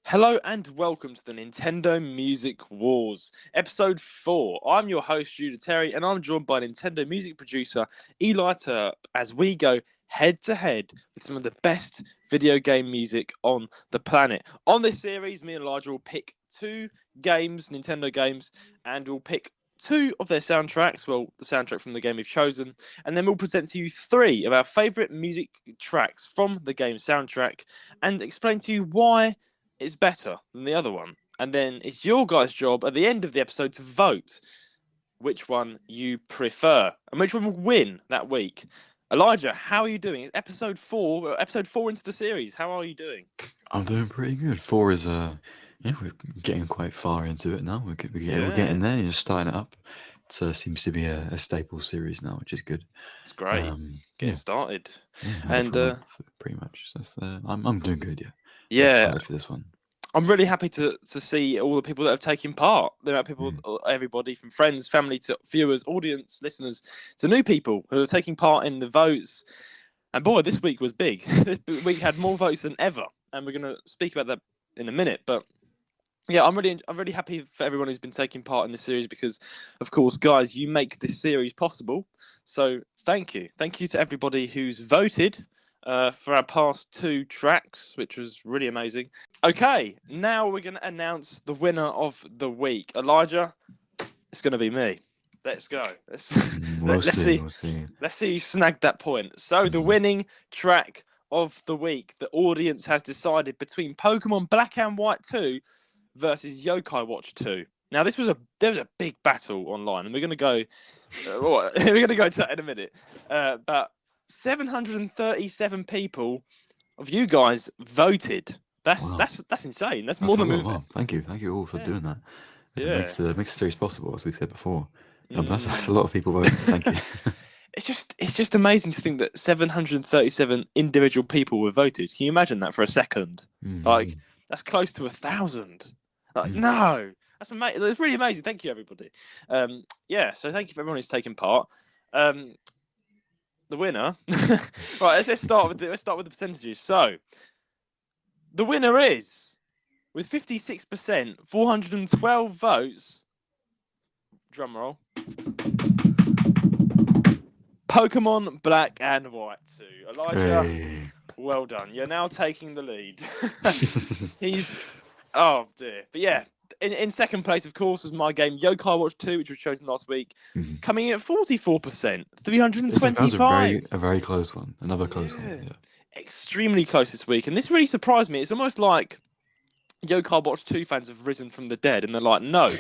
Hello and welcome to the Nintendo Music Wars, episode 4. I'm your host, Judah Terry, and I'm joined by Nintendo music producer Eli Turp as we go head to head with some of the best video game music on the planet. On this series, me and Elijah will pick two games, Nintendo games, and we'll pick two of their soundtracks, well, the soundtrack from the game we've chosen, and then we'll present to you three of our favourite music tracks from the game soundtrack and explain to you why it's better than the other one. And then it's your guys' job at the end of the episode to vote which one you prefer and which one will win that week. Elijah, how are you doing? It's episode 4 into the series. How are you doing? I'm doing pretty good. 4 is we're getting quite far into it now. We're getting there. You're starting it up. It seems to be a staple series now, which is good. It's great. Getting started. And pretty much. So I'm doing good. Yeah. Excited for this one. I'm really happy to see all the people that have taken part. There are people, everybody from friends, family to viewers, audience, listeners, to new people who are taking part in the votes. And boy, this week was big. This week had more votes than ever, and we're going to speak about that in a minute. But yeah, I'm really happy for everyone who's been taking part in this series because, of course, guys, you make this series possible. So thank you to everybody who's voted for our past two tracks, which was really amazing. Okay, now we're going to announce the winner of the week. Elijah, it's going to be me. Let's go. Let's see. Let's see you snag that point. So the winning track of the week, the audience has decided between Pokemon Black and White 2 versus Yokai Watch 2. Now there was a big battle online, and we're going to go. We're going to go to that in a minute. But 737 people of you guys voted. That's insane. That's more than wow. Thank you all for doing that. It makes the series possible, as we said before. But that's a lot of people voting. Thank you. It's just amazing to think that 737 individual people were voted. Can you imagine that for a second? Like that's close to 1,000. Like no, that's amazing. That's really amazing. Thank you, everybody. So thank you for everyone who's taken part. The winner, right? Let's start with the percentages. So, the winner is with 56%, 412 votes. Drum roll. Pokemon Black and White 2. Elijah, well done. You're now taking the lead. Oh dear, but yeah. In second place, of course, was my game Yokai Watch 2, which was chosen last week, coming in at 44%, 325. That was a very close one. Another close one. Yeah. Extremely close this week, and this really surprised me. It's almost like Yokai Watch 2 fans have risen from the dead, and they're like, "No,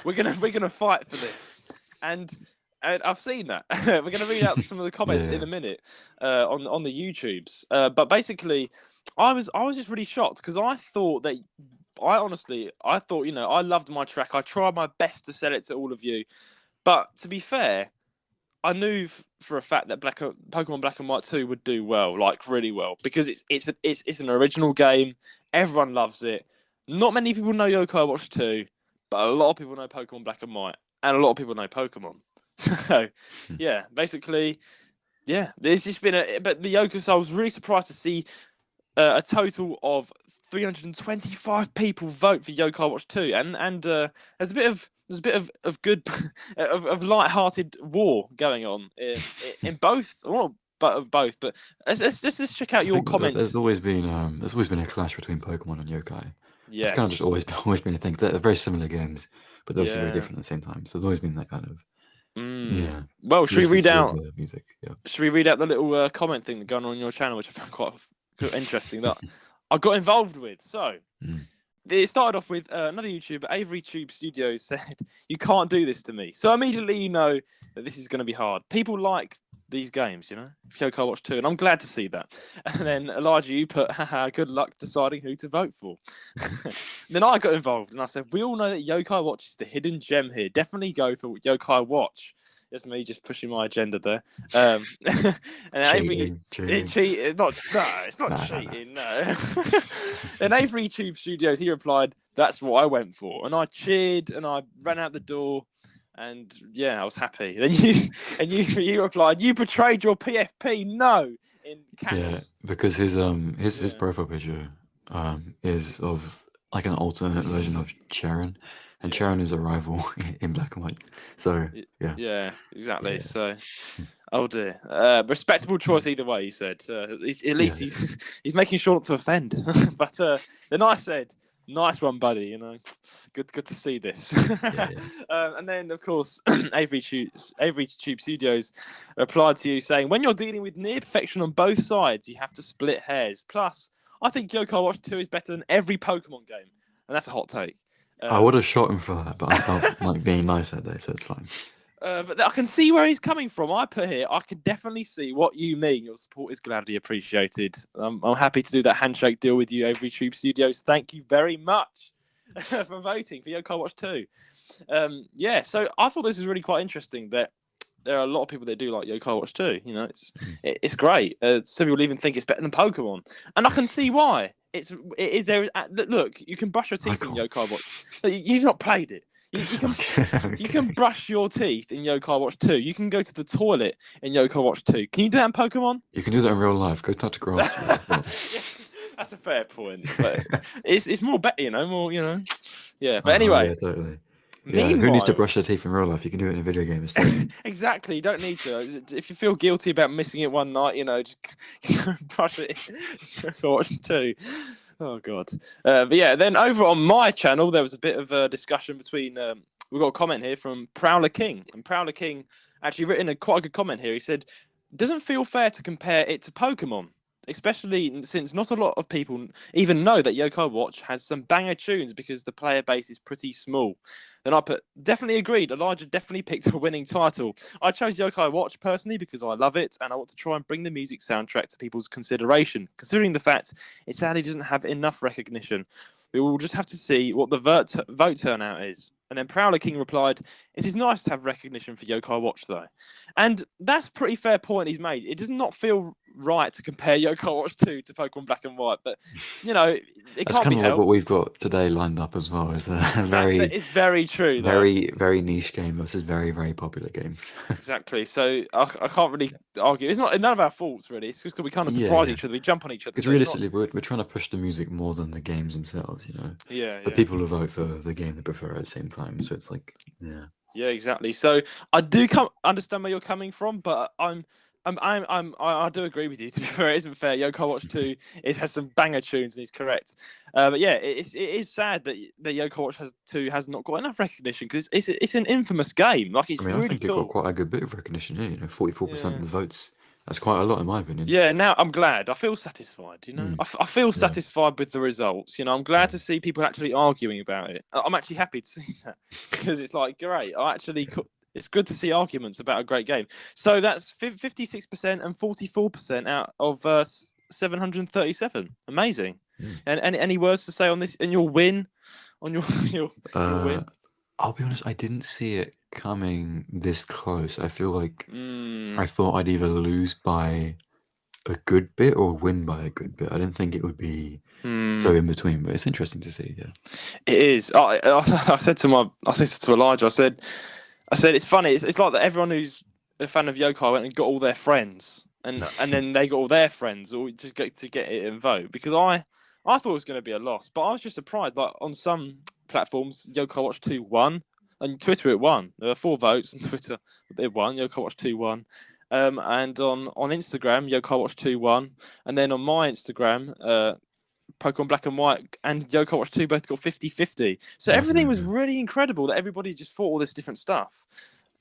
we're gonna fight for this." And I've seen that. We're gonna read out some of the comments in a minute on the YouTubes. But basically, I was just really shocked because I thought, I loved my track. I tried my best to sell it to all of you. But to be fair, I knew for a fact that Pokemon Black and White 2 would do well, like really well, because it's an original game. Everyone loves it. Not many people know Yokai Watch 2, but a lot of people know Pokemon Black and White, and a lot of people know Pokemon. So, basically, there's just been but the Yokai, so I was really surprised to see a total of 325 people vote for Yokai Watch 2, and there's a bit of good of light-hearted war going on in both. Well, but But let's check out your comment. There's always been a clash between Pokemon and Yokai. Yes, it's kind of just always been a thing. They're very similar games, but they're also very different at the same time. So there's always been that kind of. Well, should we read out the music? Yeah. Should we read out the little comment thing going on your channel, which I found quite interesting that I got involved with? So it started off with another YouTuber, Avery Tube Studios, said, "You can't do this to me." So immediately you know that this is going to be hard. People like these games, Yokai Watch 2, and I'm glad to see that. And then Elijah, you put, "Haha, good luck deciding who to vote for." Then I got involved and I said, "We all know that Yokai Watch is the hidden gem here. Definitely go for Yokai Watch." That's me just pushing my agenda there. And cheating. It's not cheating. No. And Avery Tube Studios, he replied, "That's what I went for," and I cheered and I ran out the door. And I was happy. Then you replied, "You betrayed your PFP." No, in caps. Yeah, because his profile picture is of like an alternate version of Sharon, and Sharon is a rival in Black and White. So yeah, Yeah, exactly. yeah, So, oh dear. Respectable choice either way. You said. At least yeah. he's making sure not to offend. But then I said, "Nice one, buddy." You know, good to see this. Yeah. And then of course, Avery Tube Studios replied to you saying, "When you're dealing with near perfection on both sides, you have to split hairs. Plus, I think Yokai Watch 2 is better than every Pokemon game, and that's a hot take." I would have shot him for that, but I felt like being nice that day, so it's fine. But I can see where he's coming from. I put here, I can definitely see what you mean. Your support is gladly appreciated. I'm happy to do that handshake deal with you, Avery Tube Studios. Thank you very much for voting for Yokai Watch 2. Yeah, so I thought this was really quite interesting that there are a lot of people that do like Yokai Watch 2. You know, it's great. Some people even think it's better than Pokemon, and I can see why. Look, you can brush your teeth in Yokai Watch. You've not played it. You can brush your teeth in Yokai Watch 2. You can go to the toilet in Yokai Watch 2. Can you do that in Pokemon? You can do that in real life. Go touch grass. Yeah, that's a fair point. But it's more better, you know, more, you know. Yeah, but anyway. Yeah, totally. Yeah, who needs to brush their teeth in real life? You can do it in a video game instead. Exactly. You don't need to. If you feel guilty about missing it one night, you know, just brush it in Yokai Watch 2. Oh God! But yeah, then over on my channel, there was a bit of a discussion between. We got a comment here from Prowler King, and Prowler King actually written quite a good comment here. He said, "Doesn't feel fair to compare it to Pokemon, especially since not a lot of people even know that Yokai Watch has some banger tunes because the player base is pretty small." Then I put, definitely agreed. Elijah definitely picked a winning title. I chose Yokai Watch personally because I love it and I want to try and bring the music soundtrack to people's consideration, considering the fact it sadly doesn't have enough recognition. We will just have to see what the vote turnout is. And then Prowler King replied, "It is nice to have recognition for Yokai Watch, though." And that's a pretty fair point he's made. It does not feel right to compare Yokai Watch 2 to Pokemon Black and White, but, you know, it That's can't be kind of helped. like what we've got today lined up as well. It's It's very true, though. very niche game versus very, very popular games. Exactly. So I can't really argue. It's not none of our faults, really. It's just because we kind of surprise each other. We jump on each other. Because realistically, we're trying to push the music more than the games themselves, you know. Yeah. But people will vote for the game they prefer at the same time. So it's like, yeah. Yeah, exactly. So I do understand where you're coming from, but I do agree with you. To be fair, it isn't fair. Yokai Watch 2 it has some banger tunes, and he's correct. But yeah, it is sad that Yokai Watch 2 has not got enough recognition because it's an infamous game. Like it's really I think cool. it got quite a good bit of recognition here. You know, 44% of the votes. That's quite a lot, in my opinion. Yeah, now I'm glad. I feel satisfied, you know. I feel satisfied with the results. You know, I'm glad to see people actually arguing about it. I'm actually happy to see that because it's like, great. It's good to see arguments about a great game. So that's 56% and 44% out of 737. Amazing. And any words to say on this? And your win? On your win? I'll be honest, I didn't see it coming this close. I feel like I thought I'd either lose by a good bit or win by a good bit. I didn't think it would be so in between, but it's interesting to see. Yeah, it is. I said to Elijah, I said it's funny. It's like that everyone who's a fan of Yokai went and got all their friends, and then they got all their friends, or just get it and vote. Because I thought it was going to be a loss, but I was just surprised. Like on some platforms, Yokai Watch 2 won, and Twitter it won. There were 4 votes on Twitter. It won. Yokai Watch 2 won. And on Instagram, Yokai Watch 2 won. And then on my Instagram, Pokemon Black and White and Yokai Watch 2 both got 50-50. So everything was really incredible that everybody just thought all this different stuff.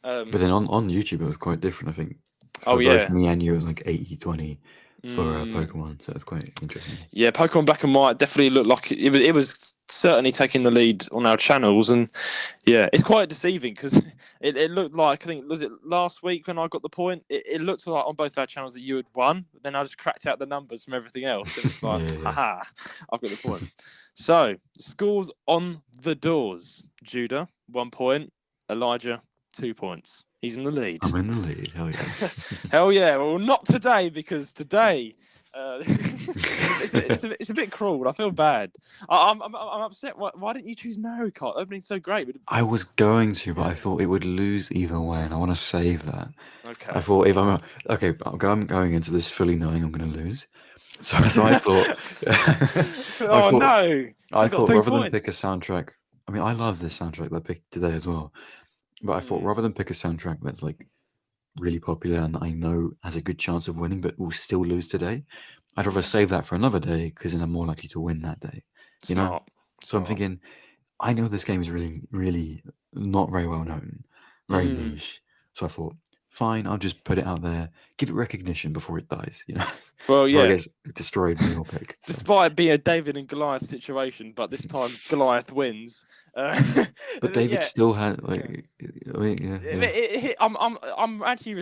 But then on YouTube, it was quite different, I think. For both me and you, it was like 80-20 for Pokemon, so it's quite interesting. Yeah, Pokemon Black and White definitely looked like it was certainly taking the lead on our channels, and yeah, it's quite deceiving because it looked like, I think, was it last week when I got the point? It looked like on both our channels that you had won, but then I just cracked out the numbers from everything else, and it's like, haha, I've got the point. So, scores on the doors. Judah, 1 point. Elijah, 2 points. He's in the lead. I'm in the lead. Hell yeah. Hell yeah. Well, not today, because today it's a bit cruel. I feel bad. I'm upset. Why didn't you choose Mario Kart? Opening's so great. I was going to, but I thought it would lose either way, and I want to save that. Okay. I thought if I'm going into this fully knowing I'm going to lose. So I thought, I Oh thought, no! I I got thought three rather than pick a points. soundtrack, I mean, I love this soundtrack that I picked today as well. But I thought Mm, rather than pick a soundtrack that's like really popular and that I know has a good chance of winning, but will still lose today, I'd rather mm. save that for another day because then I'm more likely to win that day. You know. Smart, So I'm smart. thinking, I know this game is really, really not very well known, very Mm. niche. So I thought, fine, I'll just put it out there, give it recognition before it dies, Well, before it yeah. gets destroyed by your pick. So Despite it being a David and Goliath situation, but this time Goliath wins. but David Yeah, still had yeah. like, I mean, yeah. I'm actually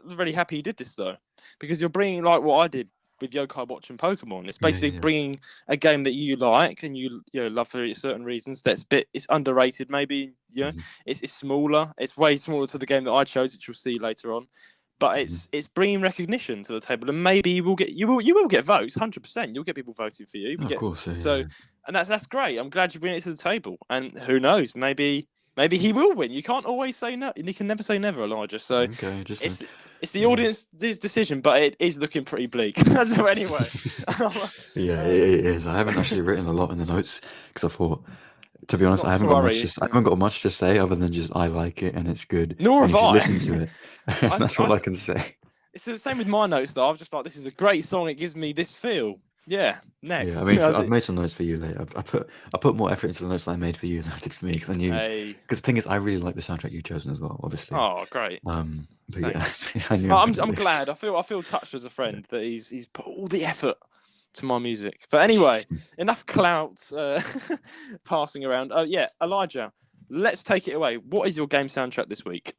really happy you did this though, because you're bringing like what I did with Yokai Watch and Pokemon. It's Yeah, basically yeah, bringing a game that you like and you love for certain reasons. It's underrated maybe. hmm It's smaller. It's way smaller to the game that I chose, which you'll see later on. But hmm it's bringing recognition to the table, and maybe you will get votes, 100%. You'll get people voting for you. No, We of get course, yeah, so, yeah. and that's great. I'm glad you bring it to the table, and who knows, maybe he will win. You can't always say no. You can never say never, Elijah. So Okay, just it's it's the yeah. audience's decision, but it is looking pretty bleak. So anyway, Yeah, um, it is. I haven't actually written a lot in the notes because I thought, to be honest, not to worry. I haven't got much to say other than just I like it and it's good Nor and have you should I. listen to it. And that's all I can say. It's the same with my notes though. I've just thought this is a great song. It gives me this feel. Yeah. Yeah, I Next. mean, I've made some notes for you later. I put more effort into the notes that I made for you than I did for me because I knew Hey. because the thing is, I really like the soundtrack you've chosen as well, obviously. Oh, great. But yeah, Thanks. I knew Well, I'm I'm good at I'm this. glad. I feel touched as a friend that he's put all the effort to my music. But anyway, enough clout passing around. Oh yeah, Elijah, let's take it away. What is your game soundtrack this week?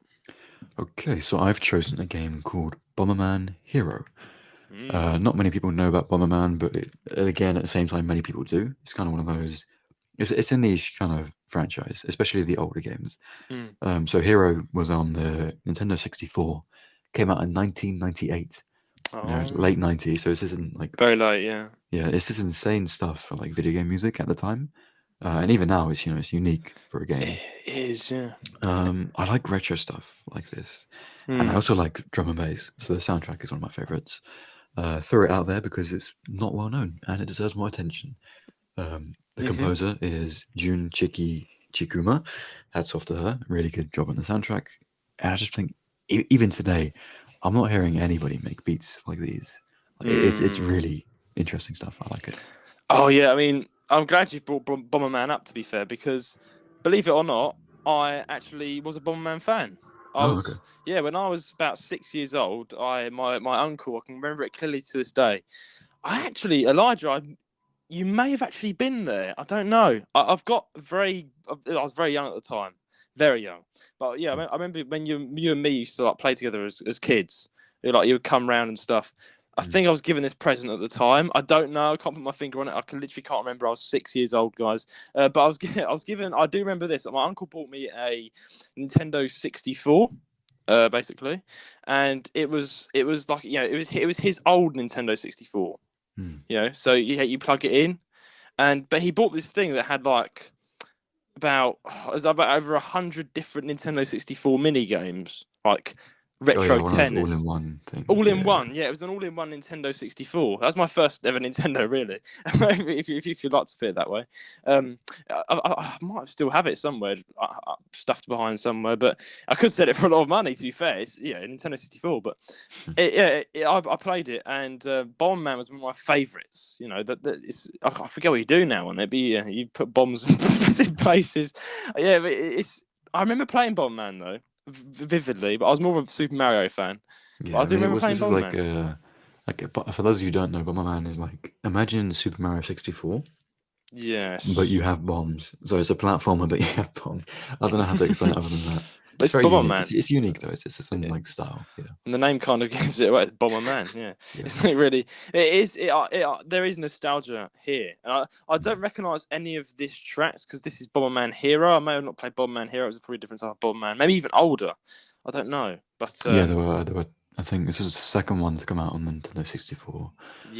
Okay, so I've chosen a game called Bomberman Hero. Mm. Not many people know about Bomberman, but again, at the same time, many people do. It's kind of one of those. It's a niche kind of franchise, especially the older games. Mm. So Hero was on the Nintendo 64, came out in 1998. Oh, Late 90s. So this isn't like very late. Yeah. this is insane stuff for like video game music at the time, and even now it's unique for a game. It is. Yeah. I like retro stuff like this, and I Mm. also like drum and bass. So the soundtrack is one of my favorites. Throw it out there because it's not well known and it deserves more attention. The Mhm. composer is Jun Chikuma. Hats off to her. Really good job on the soundtrack. And I just think, even today, I'm not hearing anybody make beats like these. It's Mm. really interesting stuff. I like it. Oh yeah. I mean, I'm glad you brought Bomberman up. To be fair, because believe it or not, I actually was a Bomberman fan. Oh, okay. When I was about 6 years old, my uncle, I can remember it clearly to this day. Elijah, you may have actually been there. I don't know. I was very young at the time, very young. But yeah, I remember when you and me used to like play together as kids. You would come round and stuff. I Mm. think I was given this present at the time. I don't know. I can't put my finger on it. Literally can't remember. I was 6 years old, guys. But I was given. I do remember this. My uncle bought me a Nintendo 64. Basically, and it was like it was his old Nintendo 64. Mm. So you plug it in, but he bought this thing that had like it was about over 100 different Nintendo 64 mini games, like Oh yeah, retro one of those tennis. all-in-one things. All in Yeah. one, yeah. It was an all-in-one Nintendo 64. That was my first ever Nintendo, really. if you'd like to put it that way, I might still have it somewhere, stuffed behind somewhere. But I could sell it for a lot of money. To be fair, it's Nintendo 64. But I played it, and Bomberman was one of my favourites. I forget what you do now on it, but you put bombs in places. Yeah, but I remember playing Bomberman though vividly, but I was more of a Super Mario fan. But Yeah, I I do mean, remember playing this is like Bomberman. but for those of you who don't know, Bomberman is like, imagine Super Mario 64, but you Yes. have bombs. So it's a platformer, but you have bombs. I don't know how to explain it other than that. It's It's very unique. Bomberman. It's unique though. It's its own Yeah. like style. Yeah, And the name kind of gives it away. It's Bomberman. Yeah. yeah. It's not really. It is. There is nostalgia here, and I don't Mm. recognise any of this tracks because this is Bomberman Hero. I may have not played Bomberman Hero. It's a probably different type of Bomberman. Maybe even older. I don't know. But Yeah, there were. I think this was the second one to come out on Nintendo 64.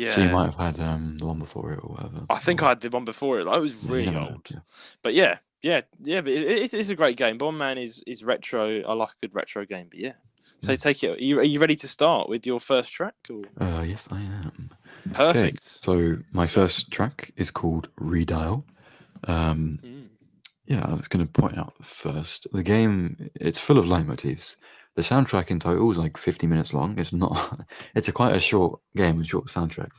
So you yeah, might have had the one before it or whatever. I think I had the one before it. Like, it was Yeah, you really never know. old. Yeah. But yeah. But it's a great game. Bomberman is retro. I like a good retro game. But yeah, So take it. Are you ready to start with your first track? Or? Yes, I am. Perfect. Okay, so my first track is called Redial. Yeah, I was going to point out first, the game, it's full of leitmotifs. The soundtrack in total is like 50 minutes long. It's not, it's quite a short game, a short soundtrack.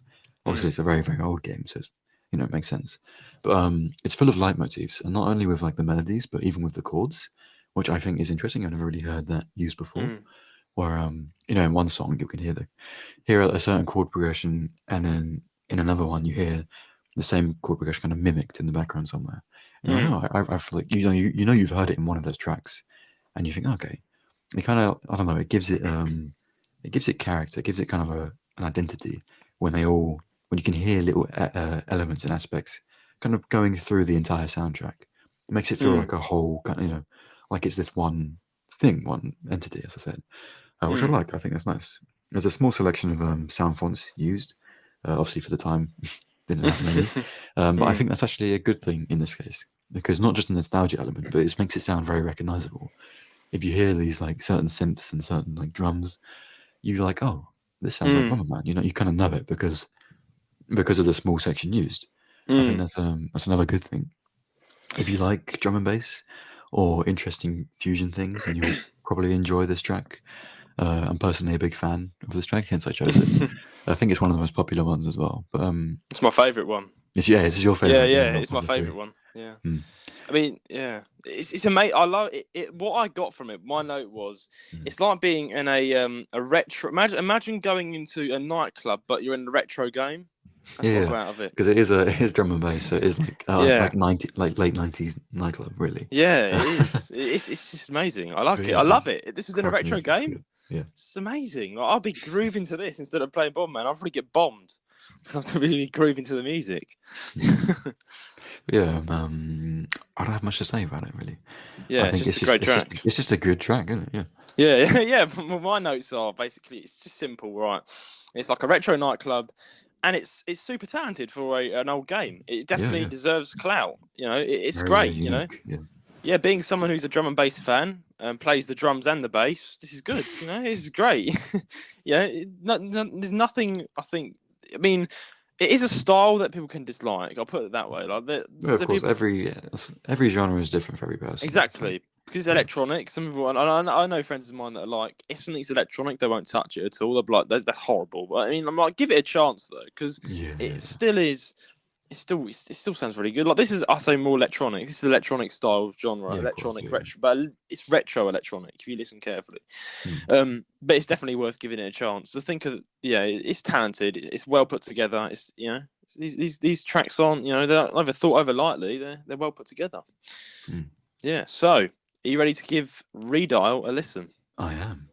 Obviously, it's a very, very old game, so it's, it makes sense. But it's full of leitmotifs, and not only with like the melodies, but even with the chords, which I think is interesting. I've never really heard that used before. Where in one song you can hear a certain chord progression, and then in another one you hear the same chord progression kind of mimicked in the background somewhere. And I feel like you've heard it in one of those tracks, and you think, okay, it kind of, I don't know, it gives it character, it gives it kind of an identity when you can hear little elements and aspects kind of going through the entire soundtrack. It makes it feel like a whole kind of, like it's this one thing, one entity, as I said, which I like. I think that's nice. There's a small selection of sound fonts used, obviously for the time. Didn't have many, but I think that's actually a good thing in this case, because not just a nostalgia element, but it makes it sound very recognizable. If you hear these like certain synths and certain like drums, you're like, oh, this sounds like Bomberman. You kind of know it because of the small section used. I think that's another good thing. If you like drum and bass or interesting fusion things, then you'll probably enjoy this track. I'm personally a big fan of this track, hence I chose it. I think it's one of the most popular ones as well. But it's my favourite one. It's your favourite. Yeah, it's my favourite one. Yeah. I mean, yeah, it's amazing. I love it. What I got from it, my note was, it's like being in a retro. Imagine going into a nightclub, but you're in a retro game. That's what I got out of it. Because it is drum and bass, so it is like late 90s nightclub, really. Yeah, it is. It's just amazing. I like it. I love it. This was in a retro game. Yeah, it's amazing. I'll be grooving to this instead of playing Bomberman. I'll probably get bombed because I'm really grooving to the music. Yeah, I don't have much to say about it, really. Yeah, it's just a great track. It's just a good track, isn't it? Yeah. Well, my notes are basically, it's just simple, right? It's like a retro nightclub, and it's super talented for an old game. It definitely deserves clout. It's very great. Unique, Yeah, being someone who's a drum and bass fan and plays the drums and the bass, this is good. It's great. There's nothing. I mean, it is a style that people can dislike. I'll put it that way. Like, of course, every genre is different for every person. Exactly, so. Because it's electronic. Some people, I know friends of mine that are like, if something's electronic, they won't touch it at all. They'll be like, that's horrible. But I mean, I'm like, give it a chance though, because it still is. It still sounds really good. Like, this is, I say, more electronic. This is electronic style genre, retro, but it's retro electronic if you listen carefully. But it's definitely worth giving it a chance. To think of, it's talented. It's well put together. It's these tracks aren't they're not either thought over lightly. They're well put together. Yeah. So, are you ready to give Redial a listen? I am.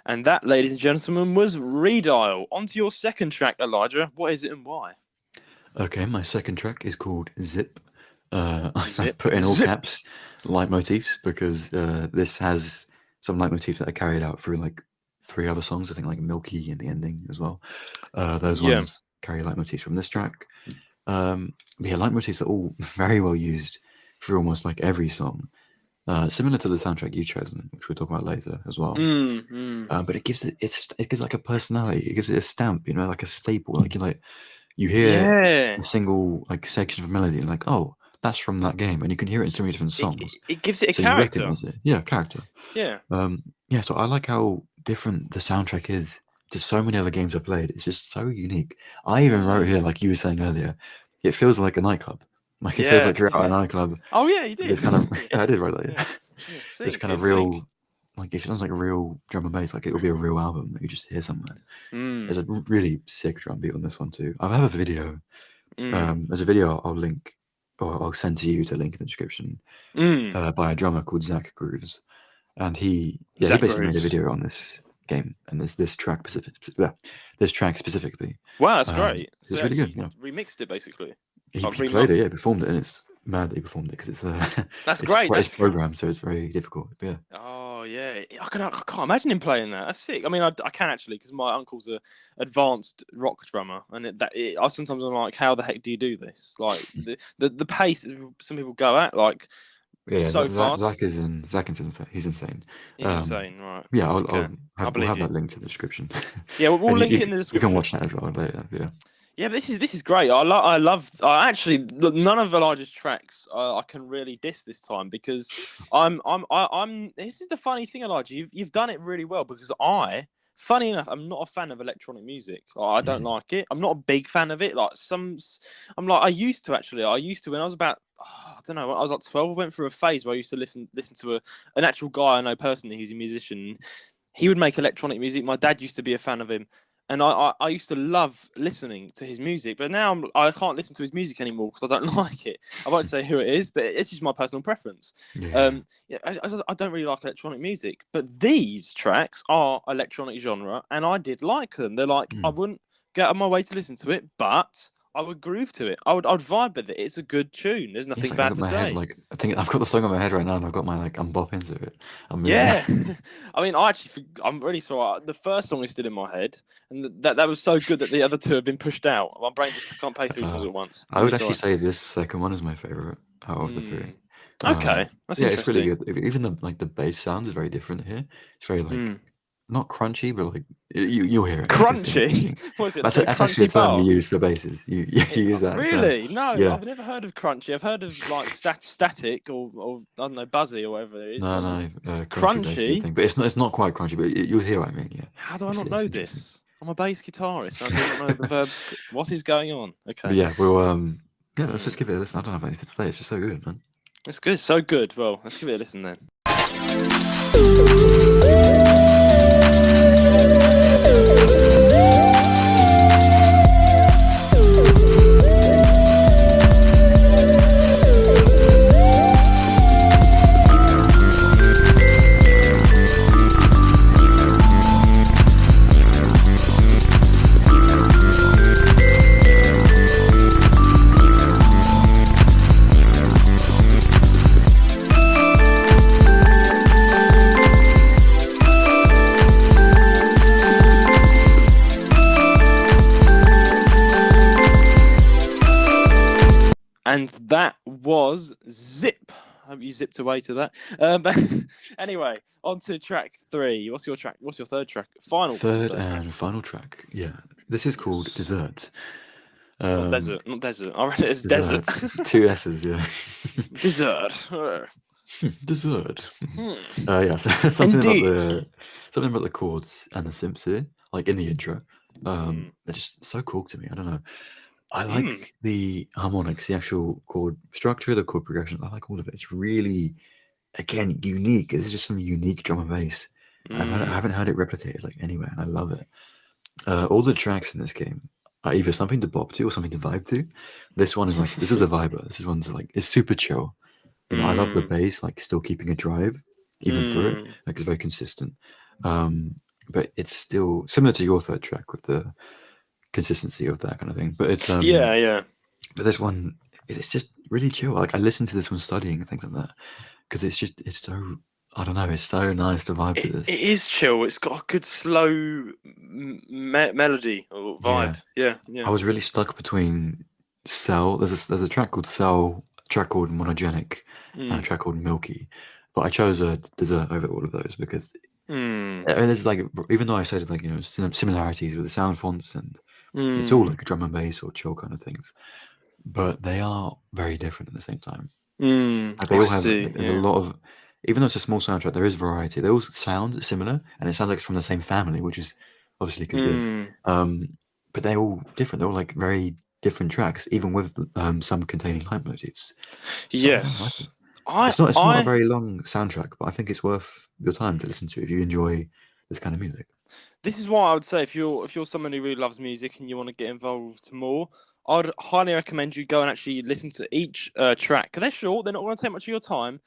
And that, ladies and gentlemen, was Redial. On to your second track, Elijah. What is it and why? Okay, my second track is called Zip. I've put in all caps leitmotifs because this has some leitmotifs that are carried out through like 3 other songs. I think like Milky in the ending as well. Those ones carry leitmotifs from this track. Leitmotifs are all very well used through almost like every song. Similar to the soundtrack you've chosen, which we'll talk about later as well. But it gives it like a personality. It gives it a stamp, like a staple. Like you hear a single like section of melody, and like, oh, that's from that game, and you can hear it in so many different songs. It gives it a character. You recognize it. Yeah, character. Yeah. So I like how different the soundtrack is to so many other games I've played. It's just so unique. I even wrote here, like you were saying earlier, it feels like a nightclub. Like it feels like you're at a nightclub. Oh yeah, you did. It's kind of I did write that. It's kind of real, like if it sounds like real drum and bass, like it'll be a real album that you just hear somewhere. Mm. There's a really sick drum beat on this one too. I have a video. Mm. There's a video I'll link, or I'll send to you to link in the description, by a drummer called Zack Grooves, and he basically made a video on this game and this track specifically. Wow, that's great. So it's really good. Yeah. Remixed it basically. He played it, yeah, performed it, and it's mad that he performed it because it's that's it's great. It's programmed, so it's very difficult. But yeah. Oh yeah, I can't imagine him playing that. That's sick. I mean, I can actually because my uncle's a advanced rock drummer, and I sometimes I'm like, how the heck do you do this? Like the pace that some people go at, like so fast. Zack is insane. He's insane. He's insane, right? Yeah, we'll have that link to the description. Yeah, we'll link it in the description. You can watch that as well later. Yeah. Yeah, but this is great. I actually none of Elijah's tracks I can really diss this time because I'm. This is the funny thing, Elijah. You've done it really well because funny enough, I'm not a fan of electronic music. I don't like it. I'm not a big fan of it. I used to when I was about I don't know. When I was like 12, I went through a phase where I used to listen to an actual guy I know personally who's a musician. He would make electronic music. My dad used to be a fan of him. And I used to love listening to his music, but now I can't listen to his music anymore because I don't like it. I won't say who it is, but it's just my personal preference. Yeah. I don't really like electronic music, but these tracks are electronic genre, and I did like them. They're like I wouldn't get on my way to listen to it, but I would groove to it. I'd vibe with it. It's a good tune. There's nothing bad to say. I think I've got the song in my head right now, and I've got my I'm bopping to it. I mean, I'm really sorry. The first song is still in my head, and that was so good that the other two have been pushed out. My brain just can't play 3 songs at once. I would actually say this second one is my favorite out of the 3. Okay, that's interesting. It's really good. Even the bass sound is very different here. It's very not crunchy, but like you'll hear it. Crunchy? What is it? That's actually a term you use for basses. You use that. Really? No, yeah. I've never heard of crunchy. I've heard of like static or I don't know, buzzy or whatever it is. No, crunchy. Thing. But it's not quite crunchy. But you'll hear what I mean. Yeah. How do I not know this? I'm a bass guitarist. I don't know the verb. What is going on? Okay. But yeah. Well. Let's just give it a listen. I don't have anything to say. It's just so good, man. It's good. So good. Well, let's give it a listen then. And that was Zip. I hope you zipped away to that. But anyway, on to track 3. What's your track? What's your third track? Final track. Yeah, this is called Desert. Not desert. I read it as desert. 2 S's, yeah. Desert. Dessert. Yeah, so something about the chords and the synths here, like in the intro. They're just so cool to me. I don't know. I like the harmonics, the actual chord structure, the chord progression. I like all of it. It's really, again, unique. This is just some unique drum and bass. I haven't heard it replicated like anywhere, and I love it. All the tracks in this game are either something to bop to or something to vibe to. This one is like, this is a viber. This one's like, it's super chill. You know, I love the bass, like still keeping a drive even through it. Like it's very consistent. But it's still similar to your third track with the consistency of that kind of thing. But it's yeah. But this one, it's just really chill. Like I listen to this one studying and things like that because it's so, I don't know, it's so nice to vibe to this. It is chill. It's got a good slow melody or vibe. Yeah. I was really stuck between Cell. There's a track called Cell, a track called Monogenic, and a track called Milky. But I chose a Dessert over all of those because I mean, there's like, even though I said like, you know, similarities with the sound fonts and it's all like drum and bass or chill kind of things, but they are very different at the same time. Like they all have, there's a lot of, even though it's a small soundtrack, there is variety. They all sound similar, and it sounds like it's from the same family, which is obviously because it is. But they're all different. They're all like very different tracks, even with some containing leitmotifs. Yes. It's not a very long soundtrack, but I think it's worth your time to listen to if you enjoy this kind of music. This is why I would say if you're someone who really loves music and you want to get involved more, I'd highly recommend you go and actually listen to each track. They're short; they're not going to take much of your time.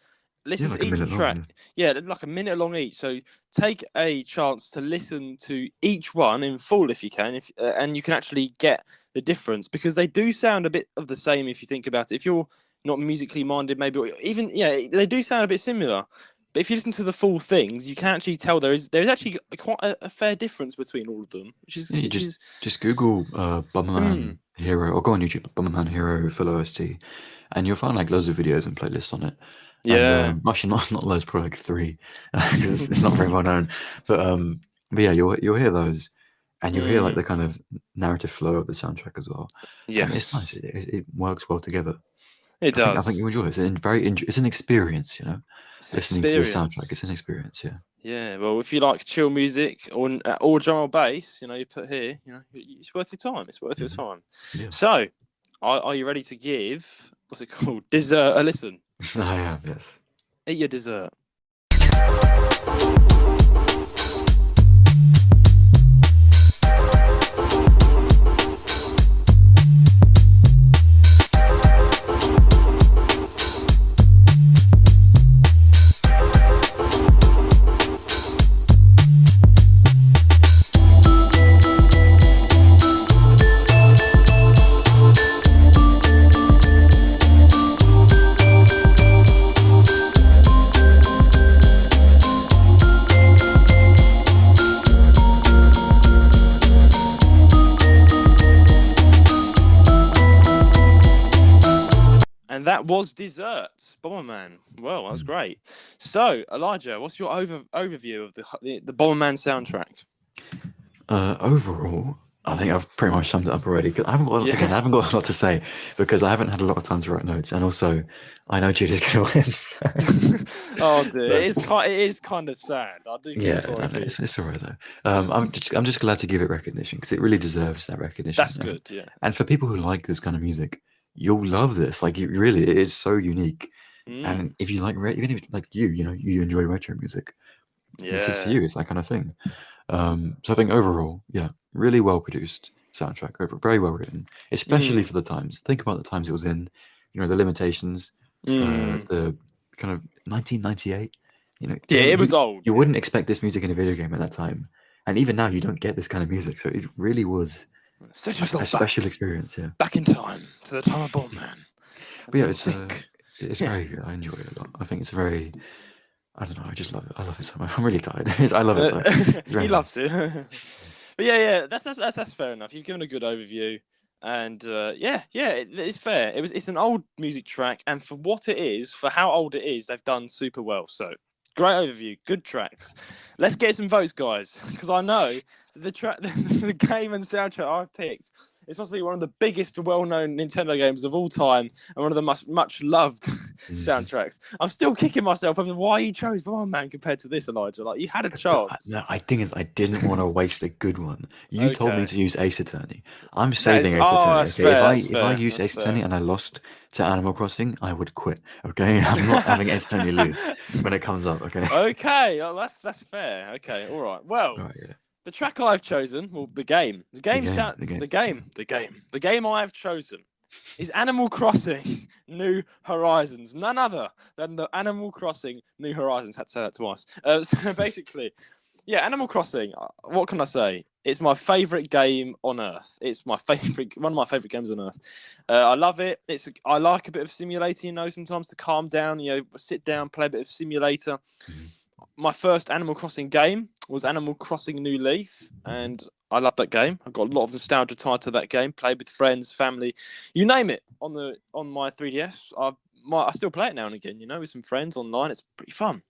Listen Like to a each minute track. long. Yeah, like a minute long each. So take a chance to listen to each one in full if you can, and you can actually get the difference because they do sound a bit of the same if you think about it. If you're not musically minded, maybe, or even they do sound a bit similar. But if you listen to the full things, you can actually tell there's actually quite a fair difference between all of them, which is Yeah, you just Google Bomberman Hero or go on YouTube, Bomberman Hero full OST, and you'll find like loads of videos and playlists on it. yeah. And actually not loads, probably like 3, because it's not very well known. But yeah, you'll hear those, and you'll hear like the kind of narrative flow of the soundtrack as well. And it's nice. Yes, It works well together. it I think does. you enjoy it. It's an experience, It's an listening to a soundtrack. experience. It's an experience, yeah. Yeah, well, if you like chill music or drum or bass, you put here, it's worth your time. It's worth your time. Yeah. So, are you ready to give what's it called? Dessert a listen. I am, yes. Eat your dessert. And that was Dessert, Bomberman. Well, that was great. So, Elijah, what's your overview of the Bomberman soundtrack? Overall, I think I've pretty much summed it up already. Cause I haven't got a lot to say because I haven't had a lot of time to write notes, and also I know Judy's going to win. So. Oh dear, it is kind of sad. I do feel sorry for you. It's alright though. I'm just glad to give it recognition because it really deserves that recognition. That's good, yeah. And for people who like this kind of music, you'll love this. Like, it is so unique. And if you like, even if like you enjoy retro music, this is for you. It's that kind of thing. So I think overall, yeah, really well produced soundtrack, very well written, especially for the times. Think about the times it was in, the limitations, the kind of 1998. It was old. You wouldn't expect this music in a video game at that time, and even now you don't get this kind of music. So it really was a special experience. Yeah, back in time to the time of Bomberman. But yeah, it's very good. I enjoy it a lot. I think it's very. I don't know. I just love it. I love it so much. I'm really tired. I love it. He loves it. But yeah. That's fair enough. You've given a good overview, and it's fair. It's an old music track, and for what it is, for how old it is, they've done super well. So great overview, good tracks. Let's get some votes, guys, because I know the game and soundtrack I've picked. It's supposed to be one of the biggest, well-known Nintendo games of all time, and one of the much loved soundtracks. I'm still kicking myself over why you chose Bomberman compared to this, Elijah. Like, you had a chance. No, I think I didn't want to waste a good one. You told me to use Ace Attorney. I'm saving Ace Attorney. Okay? If I used Ace Attorney and I lost to Animal Crossing, I would quit. Okay, I'm not having Ace Attorney lose when it comes up. Okay. Okay, well, that's fair. Okay, all right. Well. The track I've chosen, the game I've chosen is Animal Crossing New Horizons. None other than the Animal Crossing New Horizons. Had to say that twice. So basically, Animal Crossing. What can I say? It's my favorite game on Earth. It's one of my favorite games on Earth. I love it. I like a bit of simulator, sometimes to calm down. Sit down, play a bit of simulator. My first Animal Crossing game was Animal Crossing New Leaf, and I love that game. I've got a lot of nostalgia tied to that game. Played with friends, family, you name it. On my 3DS, I still play it now and again. With some friends online. It's pretty fun.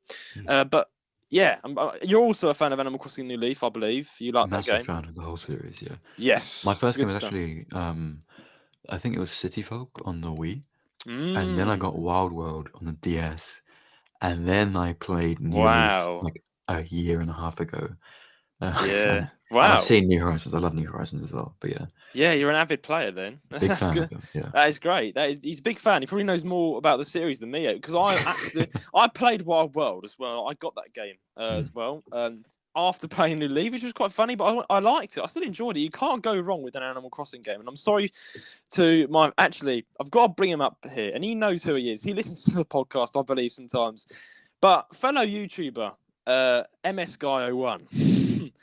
But yeah, you're also a fan of Animal Crossing New Leaf, I believe. You like that game? Massive fan of the whole series. Yeah. Yes. My first game was actually, I think it was City Folk on the Wii, and then I got Wild World on the DS. And then I played New Leaf like a year and a half ago. Yeah. And I've Wow. seen New Horizons. I love New Horizons as well. But yeah. Yeah, you're an avid player then. Big That's fan good. of him. Yeah. That is great. He's a big fan. He probably knows more about the series than me because I played Wild World as well. I got that game as well. After playing New Leaf, which was quite funny, but I liked it. I still enjoyed it. You can't go wrong with an Animal Crossing game. And I'm sorry to I've got to bring him up here, and he knows who he is. He listens to the podcast, I believe, sometimes. But fellow YouTuber, MS Guy 01.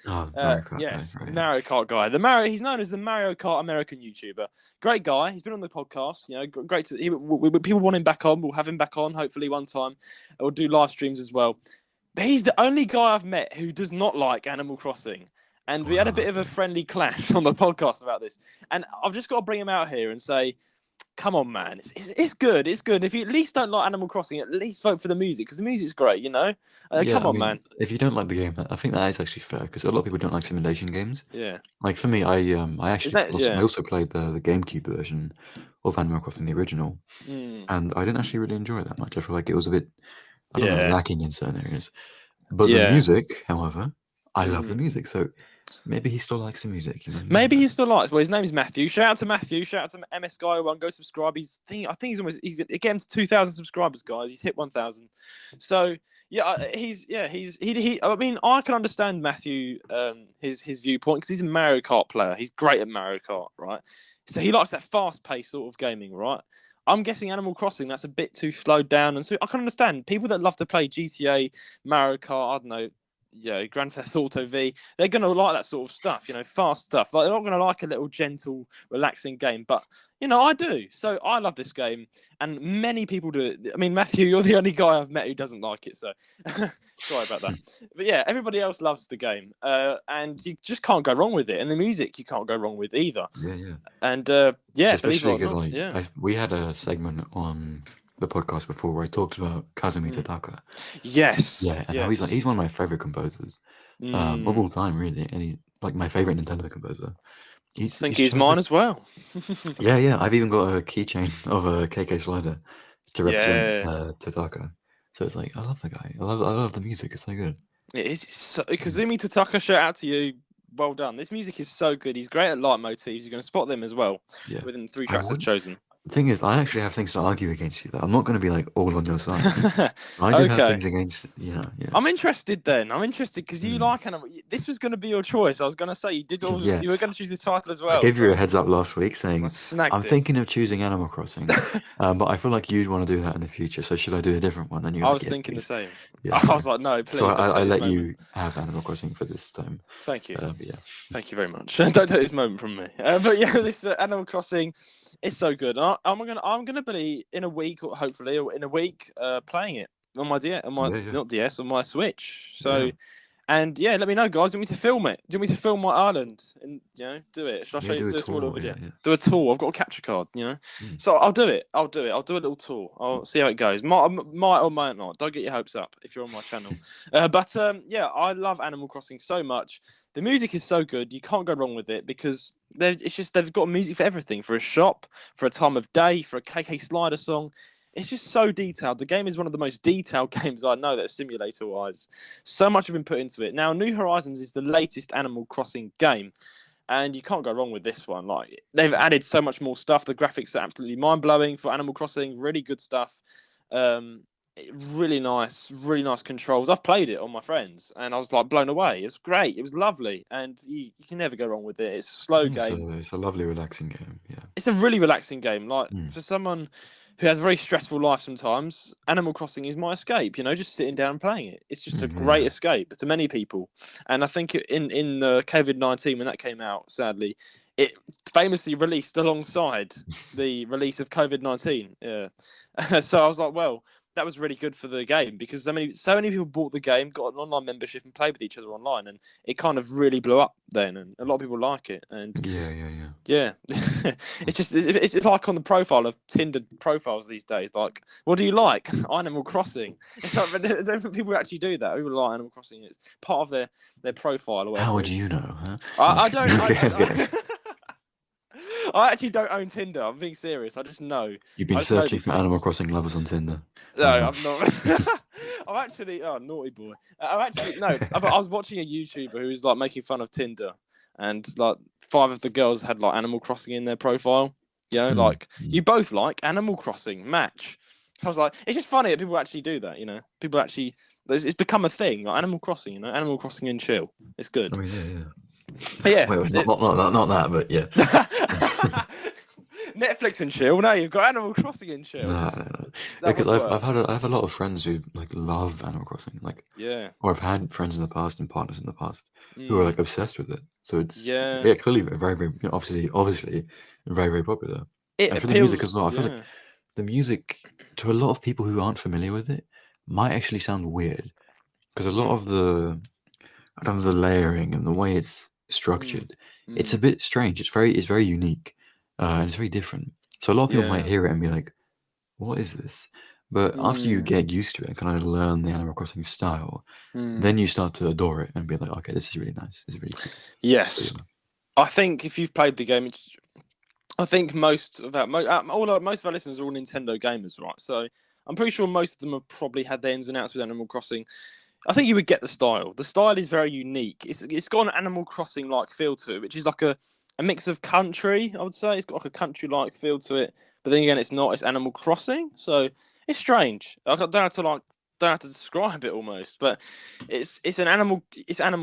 Mario Kart yes, guy, right, Mario Kart guy. He's known as the Mario Kart American YouTuber. Great guy. He's been on the podcast. You know, great. People want him back on. We'll have him back on hopefully one time. We'll do live streams as well. But he's the only guy I've met who does not like Animal Crossing. And we had a bit of a friendly clash on the podcast about this. And I've just got to bring him out here and say, come on, man. It's good. It's good. If you at least don't like Animal Crossing, at least vote for the music because the music's great, you know? Come on, man. If you don't like the game, I think that is actually fair because a lot of people don't like simulation games. Yeah. Like for me, I also played the GameCube version of Animal Crossing, the original, and I didn't actually really enjoy it that much. I feel like it was a bit, I don't know, lacking in certain areas. But the music, however, I love the music. So maybe he still likes the music. You know? Maybe he still likes. Well, his name is Matthew. Shout out to Matthew. Shout out to MS Guy 01. Go subscribe. I think he's getting to 2,000 subscribers, guys. He's hit 1,000. So yeah, I mean, I can understand Matthew, his viewpoint because he's a Mario Kart player. He's great at Mario Kart, right? So he likes that fast-paced sort of gaming, right? I'm guessing Animal Crossing, that's a bit too slowed down. And so I can understand people that love to play GTA, Mario Kart, I don't know, Grand Theft Auto V, they're going to like that sort of stuff, fast stuff. Like, they're not going to like a little gentle, relaxing game. But, I do. So I love this game. And many people do it. I mean, Matthew, you're the only guy I've met who doesn't like it. So sorry about that. But yeah, everybody else loves the game. And you just can't go wrong with it. And the music, you can't go wrong with either. Yeah. And especially because we had a segment on the podcast before where I talked about Kazumi Totaka. Yes. Yeah, and he's one of my favorite composers of all time, really, and he's like my favorite Nintendo composer. I think he's mine as well. yeah. I've even got a keychain of a KK slider to represent Totaka. So it's like I love the guy. I love the music. It's so good. It is. Kazumi Totaka, shout out to you. Well done. This music is so good. He's great at leitmotifs. You're going to spot them as well within the 3 tracks I've chosen. The thing is, I actually have things to argue against you, though. I'm not going to be like all on your side. I do have things against, yeah. I'm interested then. I'm interested because you like Animal. This was going to be your choice. I was going to say you were going to choose the title as well. I gave you a heads up last week saying I'm thinking of choosing Animal Crossing, but I feel like you'd want to do that in the future. So should I do a different one? And I was thinking the same. Yeah, I was like, no, please. So I let you have Animal Crossing for this time. Thank you. Yeah. Thank you very much. Don't take this moment from me. But yeah, this Animal Crossing. It's so good. I'm gonna be in a week, or hopefully in a week, playing it on my not DS, on my Switch. So, and let me know, guys. Do you want me to film it? Do you want me to film my island and do it? Should I show you do a small little video? Do a tour. I've got a capture card. So I'll do it. I'll do a little tour. I'll see how it goes. Might or might not. Don't get your hopes up if you're on my channel. But I love Animal Crossing so much. The music is so good, you can't go wrong with it because they've got music for everything, for a shop, for a time of day, for a KK Slider song. It's just so detailed. The game is one of the most detailed games I know that are simulator-wise. So much has been put into it. Now, New Horizons is the latest Animal Crossing game, and you can't go wrong with this one. Like, they've added so much more stuff. The graphics are absolutely mind-blowing for Animal Crossing. Really good stuff. Really nice controls. I've played it on my friends and I was like blown away. It was great. It was lovely, and you can never go wrong with it. It's a slow game. It's a lovely, relaxing game. Yeah, it's a really relaxing game. Like for someone who has a very stressful life, sometimes Animal Crossing is my escape. Just sitting down and playing it. It's just a great escape to many people. And I think in the COVID-19 when that came out, sadly, it famously released alongside the release of COVID-19. Yeah, so I was like, well, that was really good for the game because so many people bought the game, got an online membership, and played with each other online, and it kind of really blew up then, and a lot of people like it. And yeah, it's like on the profile of Tinder profiles these days. Like, what do you like? Animal Crossing. It's like, I don't think people actually do that. People like Animal Crossing. It's part of their profile. Or whatever. How would you know? Huh? I don't. I actually don't own Tinder. I'm being serious. I just know. You've been I just know searching these for Animal things. Crossing lovers on Tinder. No, I'm not. I'm actually, oh, naughty boy. I'm actually, no, I was watching a YouTuber who was like making fun of Tinder, and like 5 of the girls had like Animal Crossing in their profile. You know, like you both like Animal Crossing, match. So I was like, it's just funny that people actually do that. You know, people actually, it's become a thing. Like Animal Crossing, you know, Animal Crossing and chill. It's good. Oh yeah. But yeah, Wait, not that, but yeah. Netflix and chill. Now you've got Animal Crossing and chill. No. Because I have a lot of friends who like love Animal Crossing, like or I've had friends in the past and partners in the past who are like obsessed with it. So it's clearly very obviously very popular. And for the music as well, I feel like the music to a lot of people who aren't familiar with it might actually sound weird because a lot of the layering and the way it's structured, it's a bit strange. It's very unique, and it's very different. So a lot of people might hear it and be like, "What is this?" But after you get used to it and kind of learn the Animal Crossing style, then you start to adore it and be like, "Okay, this is really nice. This is really cool." Yes, so, I think if you've played the game, I think most of our listeners are all Nintendo gamers, right? So I'm pretty sure most of them have probably had their ins and outs with Animal Crossing. I think you would get the style. The style is very unique. It's got an Animal Crossing like feel to it, which is like a mix of country. I would say it's got like a country like feel to it, but then again, it's not. It's Animal Crossing, so it's strange. I don't have to describe it almost, but it's Animal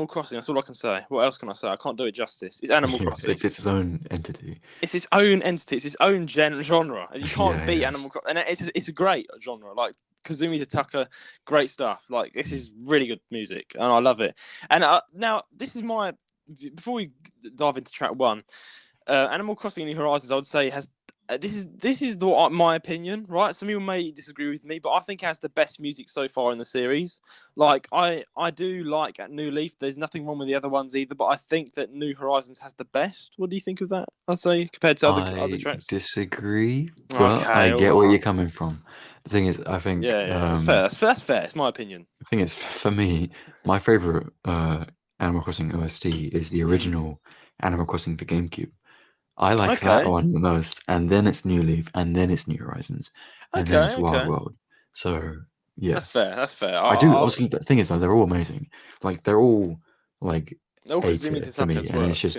Crossing. That's all I can say. What else can I say? I can't do it justice. It's Animal Crossing. It's its own entity. It's its own entity. It's its own genre. You can't beat Animal Crossing, and it's a great genre. Like Kazumi Tataka, great stuff. Like this is really good music, and I love it. And now this is my before we dive into track 1, Animal Crossing: New Horizons. I would say has this is my opinion, right? Some people may disagree with me, but I think it has the best music so far in the series. Like I do like at New Leaf. There's nothing wrong with the other ones either, but I think that New Horizons has the best. What do you think of that? I'd say compared to other tracks. Disagree, but I get where you're coming from. The thing is, I think that's fair. That's fair. It's my opinion. The thing is, for me, my favorite Animal Crossing OST is the original Animal Crossing for GameCube. I like that one the most, and then it's New Leaf, and then it's New Horizons, and then it's Wild World. So yeah, that's fair. I do. Obviously, the thing is, though, they're all amazing. Like they're all like A tier for me, and it's just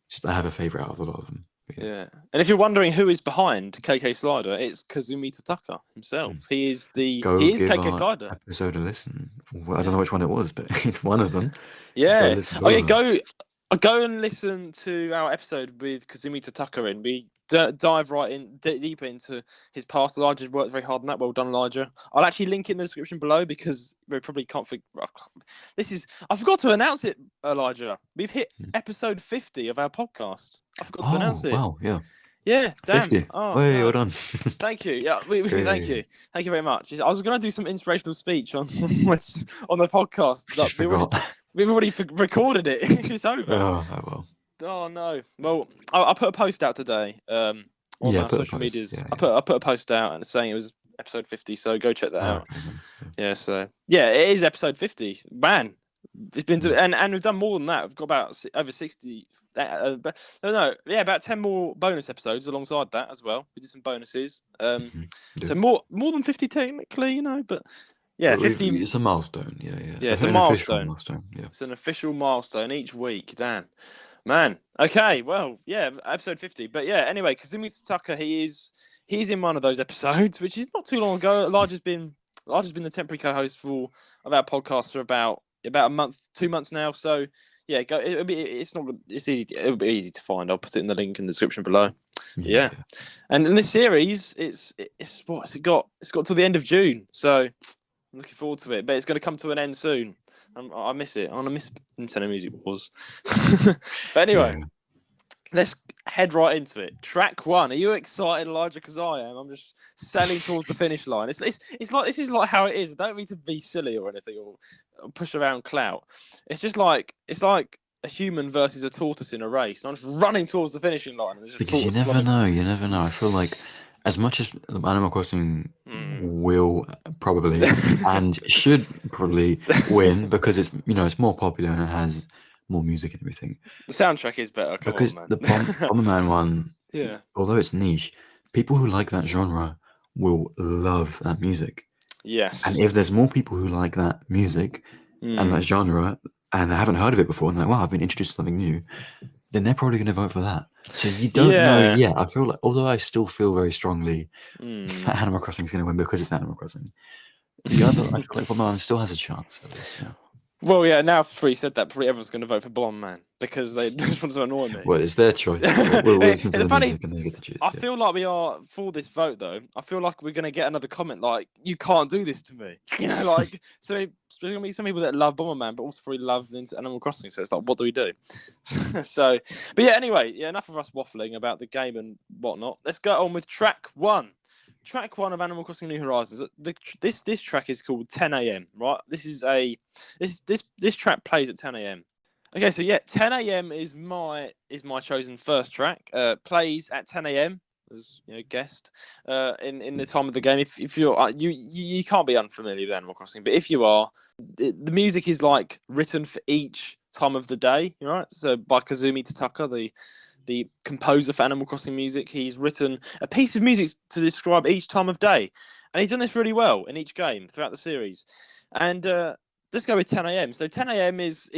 just I have a favorite out of a lot of them. Yeah, and if you're wondering who is behind KK Slider, it's Kazumi Tataka himself. He is KK Slider. Episode a listen. Well, I don't know which one it was, but it's one of them. Yeah. Go and listen to our episode with Kazumi Tataka in. We dive right in deeper into his past. Elijah's worked very hard on that. Well done, Elijah. I'll actually link it in the description below because we probably can't figure. I forgot to announce it, Elijah. We've hit episode 50 of our podcast. I forgot to announce it. Wow, yeah. Yeah, damn. 50. Well done. Thank you. Yeah, thank you. Thank you very much. I was going to do some inspirational speech on the podcast. We've already recorded it. It's over. Oh well. Oh no. Well, I put a post out today on our social medias. Yeah. I put a post out and saying it was episode 50. So go check that out. Yeah. So it is episode 50. Man, it's been and we've done more than that. We've got about over 60. About 10 more bonus episodes alongside that as well. We did some bonuses. So more than 50 technically, but. Yeah, 50. It's a milestone. Yeah. Yeah, it's a milestone. Yeah. It's an official milestone each week. Dan, man. Okay, well, yeah, episode 50. But yeah, anyway, Kazumi Tataka, he's in one of those episodes, which is not too long ago. Elijah's been the temporary co-host of our podcast for about a month, 2 months now. So yeah, it'll be easy to find. I'll put it in the link in the description below. Yeah. And in this series, it's got till the end of June. So. I'm looking forward to it, but it's going to come to an end soon. I miss it. I miss Nintendo Music Wars. But anyway, let's head right into it. Track 1. Are you excited, Elijah? Because I am. I'm just sailing towards the finish line. It's like this is like how it is. I don't mean to be silly or anything or push around clout. It's just like a human versus a tortoise in a race. I'm just running towards the finishing line. Because you never know. I feel like. As much as Animal Crossing will probably and should probably win because it's it's more popular and it has more music and everything. The soundtrack is better. Come Because on, man. the Bomberman one, Yeah. although it's niche, people who like that genre will love that music. Yes. And if there's more people who like that music and that genre and they haven't heard of it before and they're like, wow, I've been introduced to something new, then they're probably going to vote for that. So you don't know yet. I feel like, although I still feel very strongly that Animal Crossing is going to win because it's Animal Crossing, the other, I feel like Bomberman still has a chance at least, you know? Well, yeah, now after you said that, probably everyone's going to vote for Blonde Man because they just want to annoy me. Well, it's their choice. We'll listen to the music and they get to choose. I feel like we are, for this vote, though, I feel like we're going to get another comment like, you can't do this to me. You know, like, so there's going to be some people that love Bomberman, but also probably love Animal Crossing. So it's like, what do we do? So, but yeah, anyway, enough of us waffling about the game and whatnot. Let's go on with track 1. Track 1 of Animal Crossing New Horizons. This track is called 10 a.m. Right? This track plays at 10 a.m. Okay, so 10 a.m. is my chosen first track. Plays at 10 a.m. as guessed in the time of the game. If you're you can't be unfamiliar with Animal Crossing, but if you are, the music is like written for each time of the day. Right? So by Kazumi Tataka, the composer for Animal Crossing music, he's written a piece of music to describe each time of day. And he's done this really well in each game throughout the series. And let's go with 10 a.m. So 10 a.m. is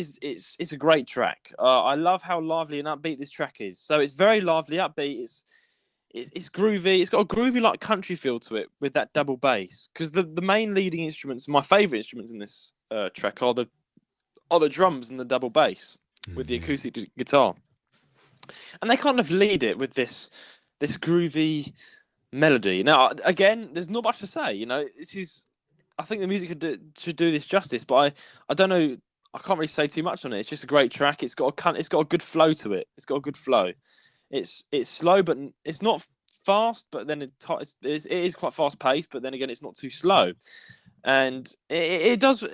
a great track. I love how lively and upbeat this track is. So it's very lively, upbeat. It's groovy. It's got a groovy like country feel to it with that double bass. Because the main leading instruments, my favourite instruments in this track are the drums and the double bass with the acoustic guitar. And they kind of lead it with this groovy melody. Now, again, there's not much to say. I think the music should do this justice, but I don't know. I can't really say too much on it. It's just a great track. It's got a good flow to it. It's got a good flow. It's slow, but it's not fast. But then it is quite fast paced. But then again, it's not too slow. And it is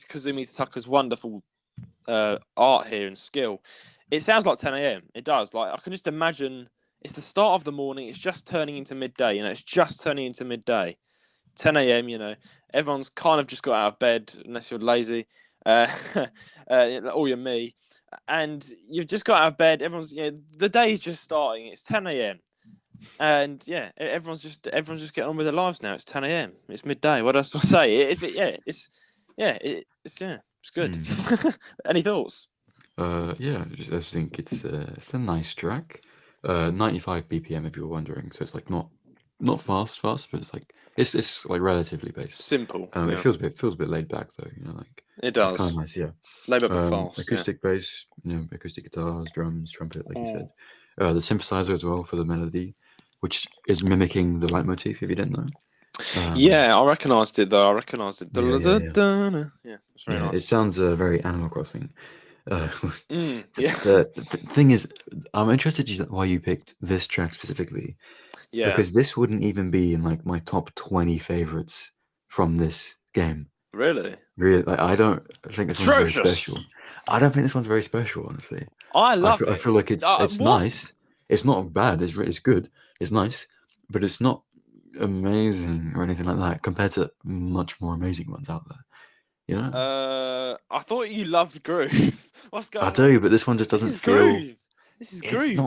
Kazumi Tataka's wonderful art here and skill. It sounds like 10 a.m. It does. Like I can just imagine it's the start of the morning. It's just turning into midday. It's just turning into midday. 10 a.m. Everyone's kind of just got out of bed unless you're lazy, or you're me, and you've just got out of bed. Everyone's the day's just starting. It's 10 a.m. and everyone's just getting on with their lives now. It's 10 a.m. It's midday. What else do I say? It's good. Any thoughts? I think it's a nice track. 95 BPM if you're wondering. So it's like not fast, but it's like it's like relatively basic. Simple. It feels a bit laid back though. Like it does. It's kind of nice, yeah. Laid back and fast. Acoustic bass, acoustic guitars, drums, trumpet, like you said. The synthesizer as well for the melody, which is mimicking the leitmotif. If you didn't know. I recognised it though. Yeah, it's very nice. It sounds very Animal Crossing. The thing is, I'm interested why you picked this track specifically. Yeah, because this wouldn't even be in like my top 20 favorites from this game. Really? Like, I don't think this one's very special. I don't think this one's very special, honestly. I love it. I feel like it's nice. It's not bad. It's good. It's nice, but it's not amazing or anything like that compared to much more amazing ones out there. I thought you loved groove. What's going on? I do, but this one just doesn't feel. Groove. This is groove,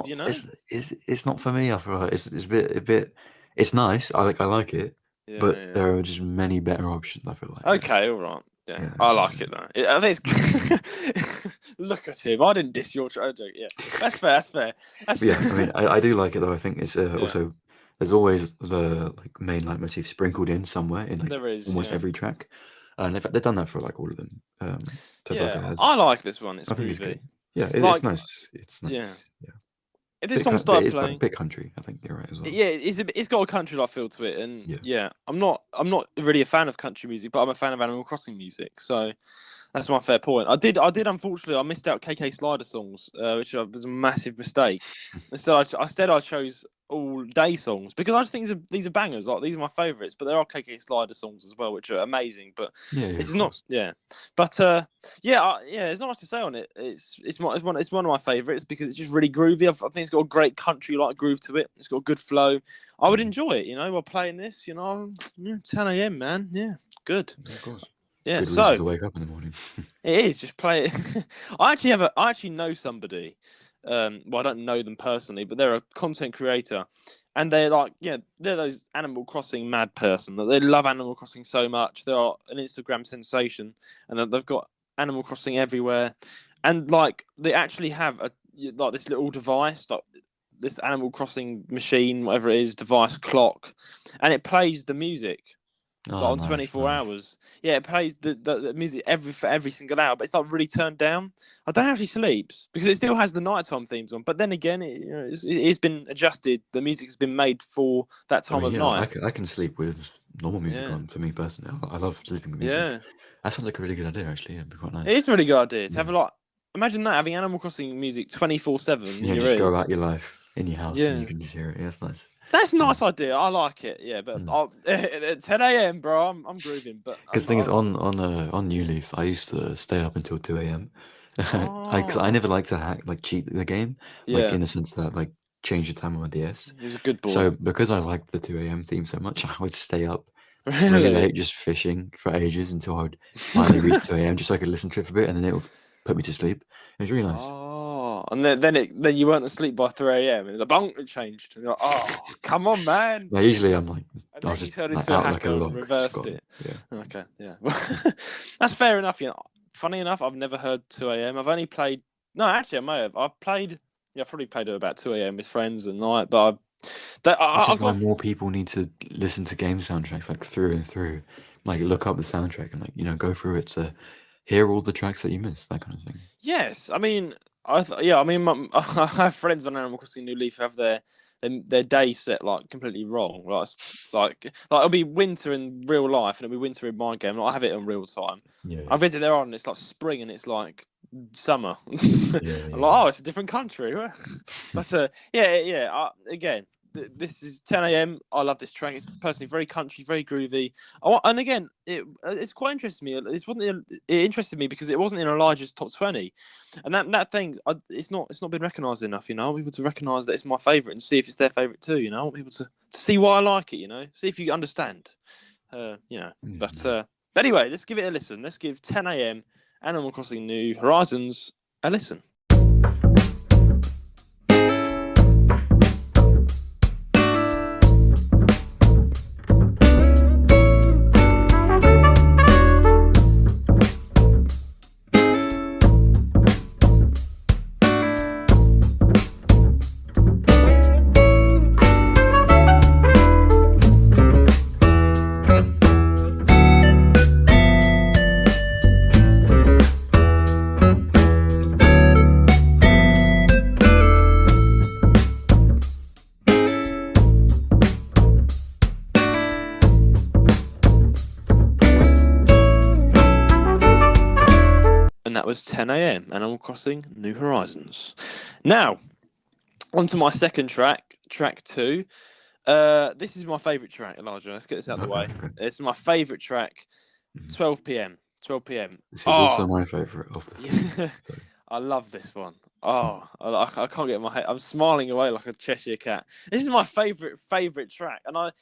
It's not for me. I feel like it's a bit. It's nice. I like it, but there are just many better options. I feel like. Okay, all right. Yeah, I like it though. I think it's. Look at him. I didn't diss your joke. Yeah, that's fair. I mean, I do like it though. I think it's also. There's always the main leitmotif sprinkled in somewhere in almost every track. And in fact, they've done that for like all of them. I like this one. It's really good. Yeah, it's nice. It's nice. Yeah. If this song started playing, it's a bit country. I think you're right as well. Yeah, it's got a country-like feel to it, and I'm not really a fan of country music, but I'm a fan of Animal Crossing music. So that's my fair point. I did unfortunately I missed out KK Slider songs, which was a massive mistake. Instead, I chose all day songs because I just think these are bangers. Like these are my favourites, but there are KK Slider songs as well, which are amazing. But it's not. But there's not much to say on it. It's one of my favourites because it's just really groovy. I think it's got a great country like groove to it. It's got a good flow. I would enjoy it, while playing this. 10 a.m. man. Yeah, good. Of course. Yeah, Good reason so to wake up in the morning. it is just play it. I actually know somebody. Well, I don't know them personally, but they're a content creator, and they're like, they're those Animal Crossing mad person that they love Animal Crossing so much. They're an Instagram sensation, and they've got Animal Crossing everywhere, and like they actually have like this little device, like this Animal Crossing machine, whatever it is, device clock, and it plays the music. Like Oh, on 24 hours. Yeah, it plays the music for every single hour, but it's not really turned down. I don't actually sleeps because it still has the nighttime themes on. But then again, it's been adjusted. The music has been made for that time of night. I can sleep with normal music Yeah. on. For me personally, I love sleeping with music. Yeah. That sounds like a really good idea. Actually, it'd be quite nice. It is a really good idea to have imagine that, having Animal Crossing music 24/7 in your just ears. go about your life in your house and you can just hear it. Yeah, that's nice. That's a nice idea. I like it. Yeah, but at 10 a.m., bro, I'm grooving. But because the thing is, on New Leaf, I used to stay up until 2 a.m. Because I never liked to cheat the game, like in the sense that change the time on my DS. He was a good boy. So because I liked the 2 a.m. theme so much, I would stay up really late just fishing for ages until I would finally reach 2 a.m. just so I could listen to it for a bit, and then it would put me to sleep. It was really nice. Oh, and then you weren't asleep by 3 a.m. and the bunk changed. And you're like, oh, come on, man. Yeah, usually I'm like, and then you turned into a hacker and reversed it. Yeah. Okay, yeah. That's fair enough. Funny enough, I've never heard 2 a.m. I've only played. No, actually, I may have. I've played. Yeah, I've probably played at about 2 a.m. with friends at night. But this is why more people need to listen to game soundtracks through and through. Look up the soundtrack and go through it to hear all the tracks that you missed, that kind of thing. Yes, I mean, I have friends on Animal Crossing New Leaf who have their day set completely wrong. Like it'll be winter in real life and it'll be winter in my game. I have it in real time. Yeah. I visit there on. It's like spring and it's like summer. I'm like, oh, it's a different country. But again. This is 10 a.m. I love this track. It's personally very country, very groovy. And again, it's quite interesting to me. It interested me because it wasn't in Elijah's top 20, and that thing it's not been recognised enough. I want people to recognise that it's my favourite and see if it's their favourite too. I want people to see why I like it. See if you understand. But anyway, let's give it a listen. Let's give 10 a.m. Animal Crossing New Horizons a listen. Was 10 a.m. Animal Crossing New Horizons. Now, onto my second track 2. This is my favourite track, Elijah. Let's get this out of the way. It's my favourite track. 12 p.m. 12 p.m. This is also my favourite of the three. I love this one. I can't get my head. I'm smiling away like a Cheshire cat. This is my favourite track, and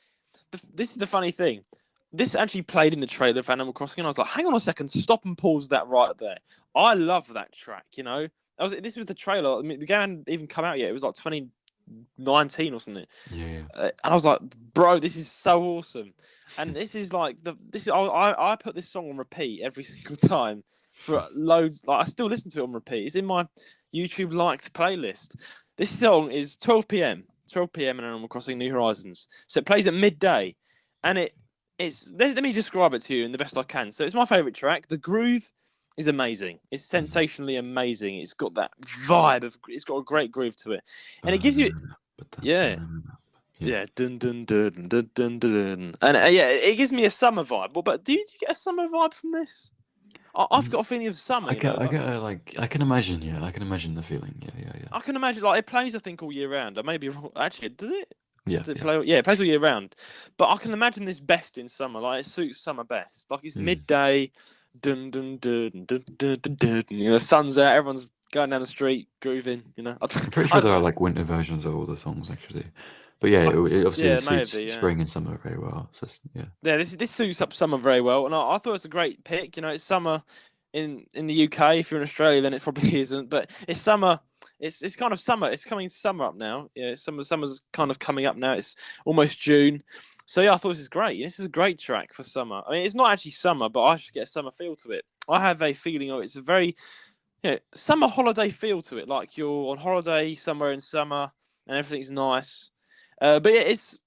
this is the funny thing. This actually played in the trailer of Animal Crossing, and I was like, hang on a second, stop and pause that right there. I love that track, This was the trailer. I mean, the game hadn't even come out yet. It was like 2019 or something. Yeah. And I was like, bro, this is so awesome. And this is I put this song on repeat every single time for loads. I still listen to it on repeat. It's in my YouTube liked playlist. This song is 12 p.m. 12 p.m. in Animal Crossing New Horizons. So it plays at midday, and let me describe it to you in the best I can. So it's my favourite track. The groove is amazing. It's sensationally amazing. It's got that vibe it's got a great groove to it. And it gives you dun dun dun dun dun dun. And it gives me a summer vibe. But do you get a summer vibe from this? I've got a feeling of summer. I can imagine, I can imagine the feeling. Yeah. I can imagine it plays I think all year round. I may be wrong. Actually, does it? Yeah, Does it play? Yeah, it plays all year round. But I can imagine this best in summer. It suits summer best. It's midday, dun dun dun dun dun dun dun. The sun's out. Everyone's going down the street, grooving. I'm pretty sure there are winter versions of all the songs actually. But yeah, it obviously Yeah, suits maybe. Yeah. spring and summer very well. So yeah. Yeah, this suits up summer very well, and I thought it's a great pick. You know, it's summer in the UK. If you're in Australia, then it probably isn't. But it's summer. It's kind of summer. It's coming to summer up now. Yeah, summer's kind of coming up now. It's almost June. So yeah, I thought this is great. This is a great track for summer. I mean, it's not actually summer, but I should get a summer feel to it. I have a feeling of it's a very summer holiday feel to it. Like you're on holiday somewhere in summer and everything's nice. But yeah, it's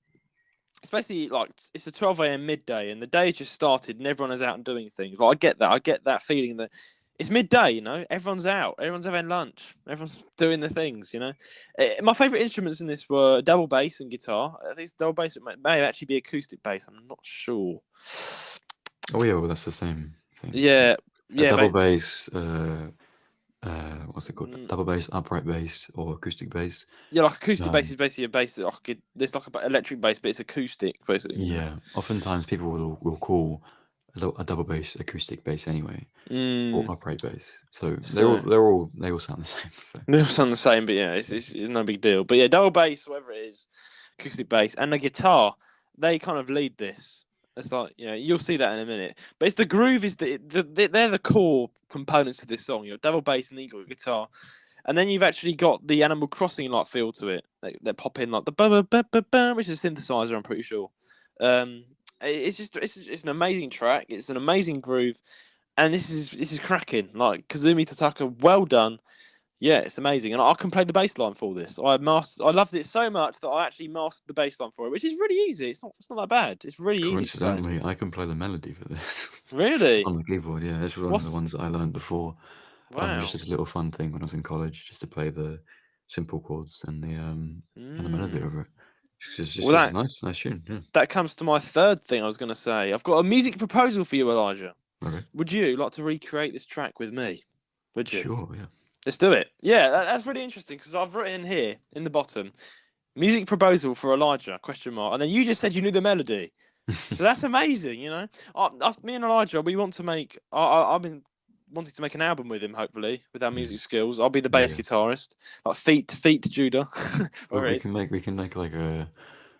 basically like it's a 12 a.m. midday and the day just started and everyone is out and doing things. Like I get that feeling that it's midday, you know, everyone's out, everyone's having lunch, everyone's doing the things, you know. My favourite instruments in this were double bass and guitar. I think it's double bass. It may actually be acoustic bass. I'm not sure. Oh yeah, well that's the same thing. Yeah, double bass. What's it called? Double bass, upright bass, or acoustic bass. Yeah, like acoustic bass is basically a bass that there's like an electric bass, but it's acoustic, basically. Yeah, oftentimes people will call a double bass acoustic bass anyway, or upright bass. So they all sound the same. So. They all sound the same, but yeah, it's no big deal. But yeah, double bass, whatever it is, acoustic bass, and the guitar, they kind of lead this. It's like, you know, you'll see that in a minute. But it's the groove is they're the core components of this song. You've got double bass and then you've got guitar. And then you've actually got the Animal Crossing like feel to it. They pop in like the ba which is a synthesizer, I'm pretty sure. It's an amazing track. It's an amazing groove. And this is cracking. Like Kazumi Tataka, well done. Yeah, it's amazing, and I can play the bass line for this. I loved it so much that I actually mastered the bass line for it, which is really easy. It's not that bad. It's really easy. Coincidentally, I can play the melody for this. Really? On the keyboard, yeah. It's one of the ones that I learned before. Wow. Just as a little fun thing when I was in college, just to play the simple chords and the melody over it. It's just a nice tune. Yeah. That comes to my third thing I was going to say. I've got a music proposal for you, Elijah. Okay. Would you like to recreate this track with me? Would you? Sure, yeah. Let's do it. Yeah, that's really interesting because I've written here in the bottom, music proposal for Elijah, ? And then you just said you knew the melody. So that's amazing, you know. Me and Elijah, we want to make, I've been wanting to make an album with him, hopefully, with our music skills. I'll be the bass guitarist, like feet to Judah. Well, we can make like a,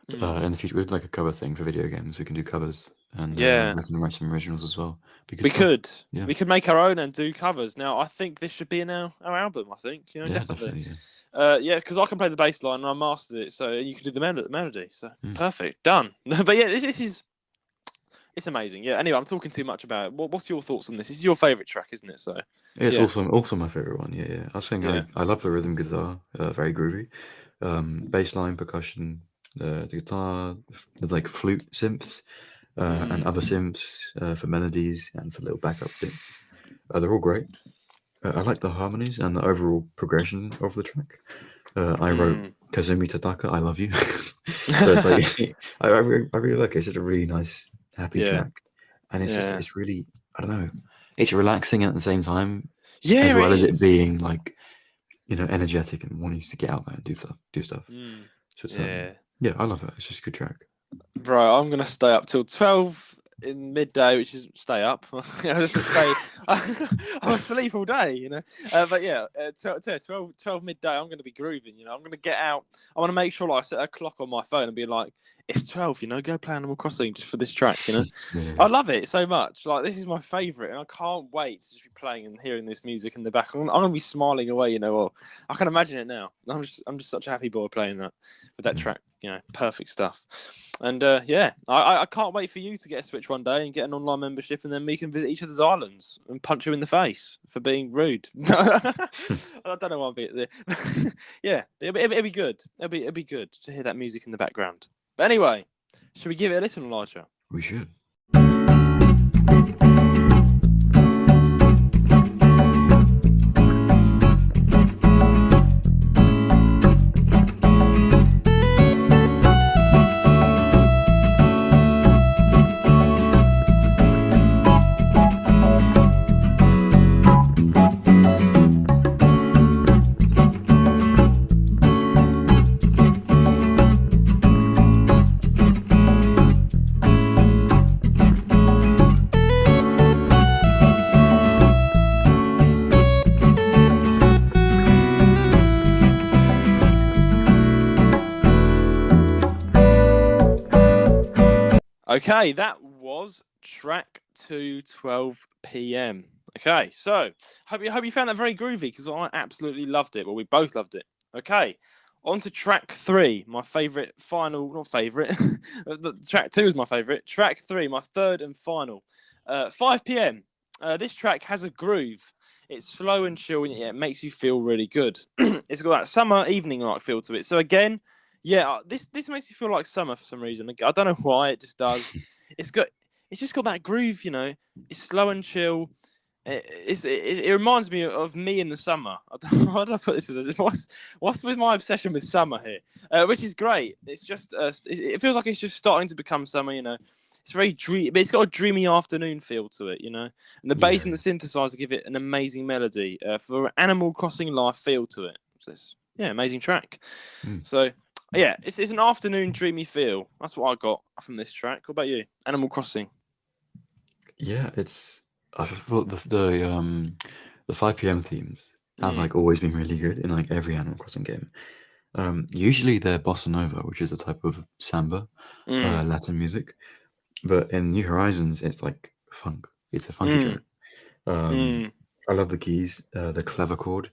in the future, we'd like a cover thing for video games. We can do covers. And we can write some originals as well. We could make our own and do covers. Now I think this should be in our album. I think, you know, definitely. Because I can play the bass line and I mastered it, so you can do the melody. So perfect, done. But yeah, it's amazing. Yeah. Anyway, I'm talking too much about it. What's your thoughts on this? This is your favourite track, isn't it? So it's also my favourite one. Yeah. I was saying I love the rhythm guitar, very groovy. Bass line, percussion, the guitar, the like flute synths. And other synths for melodies and for little backup bits. They're all great. I like the harmonies and the overall progression of the track. I wrote Kazumi Tataka, I love you. So it's like I really like it. It's just a really nice, happy track, and it's really, I don't know, it's relaxing at the same time, as well as it being like, you know, energetic and wanting to get out there and do stuff. So it's I love it. It's just a good track. Right, I'm gonna stay up till 12 in midday, which is stay up. I'm asleep all day, you know. But yeah, 12 midday. I'm gonna be grooving, you know. I'm gonna get out. I want to make sure like I set a clock on my phone and be like, it's 12, you know. Go play Animal Crossing just for this track, you know. I love it so much. Like this is my favourite, and I can't wait to just be playing and hearing this music in the back. I'm gonna be smiling away, you know. Or I can imagine it now. I'm just such a happy boy playing that with that track. You know, perfect stuff. And I can't wait for you to get a Switch one day and get an online membership, and then we can visit each other's islands and punch you in the face for being rude. I don't know why I'm being there. Yeah, it'll be good. It'll be good to hear that music in the background. But anyway, should we give it a listen, Elijah? We should. Okay, that was track 2, 12 p.m. Okay, so hope you found that very groovy because I absolutely loved it. Well, we both loved it. Okay, on to track 3, my favourite final, not favourite. Track 2 is my favourite. Track 3, my third and final. 5 p.m. This track has a groove. It's slow and chill, and it makes you feel really good. It's got that summer evening-like feel to it. So again, yeah, this makes you feel like summer for some reason. I don't know why, it just does. It's just got that groove, you know. It's slow and chill. It reminds me of me in the summer. How do I put this? What's with my obsession with summer here? Which is great. It's just it feels like it's just starting to become summer, you know. It's very dreamy, but it's got a dreamy afternoon feel to it, you know. And the bass and the synthesizer give it an amazing melody for an Animal Crossing life feel to it. So amazing track. So yeah, it's an afternoon dreamy feel. That's what I got from this track. What about you? Animal Crossing. Yeah, I thought the 5 p.m. themes have like always been really good in like every Animal Crossing game. Usually they're bossa nova, which is a type of samba, Latin music. But in New Horizons, it's like funk. It's a funky track. I love the keys, the clavichord,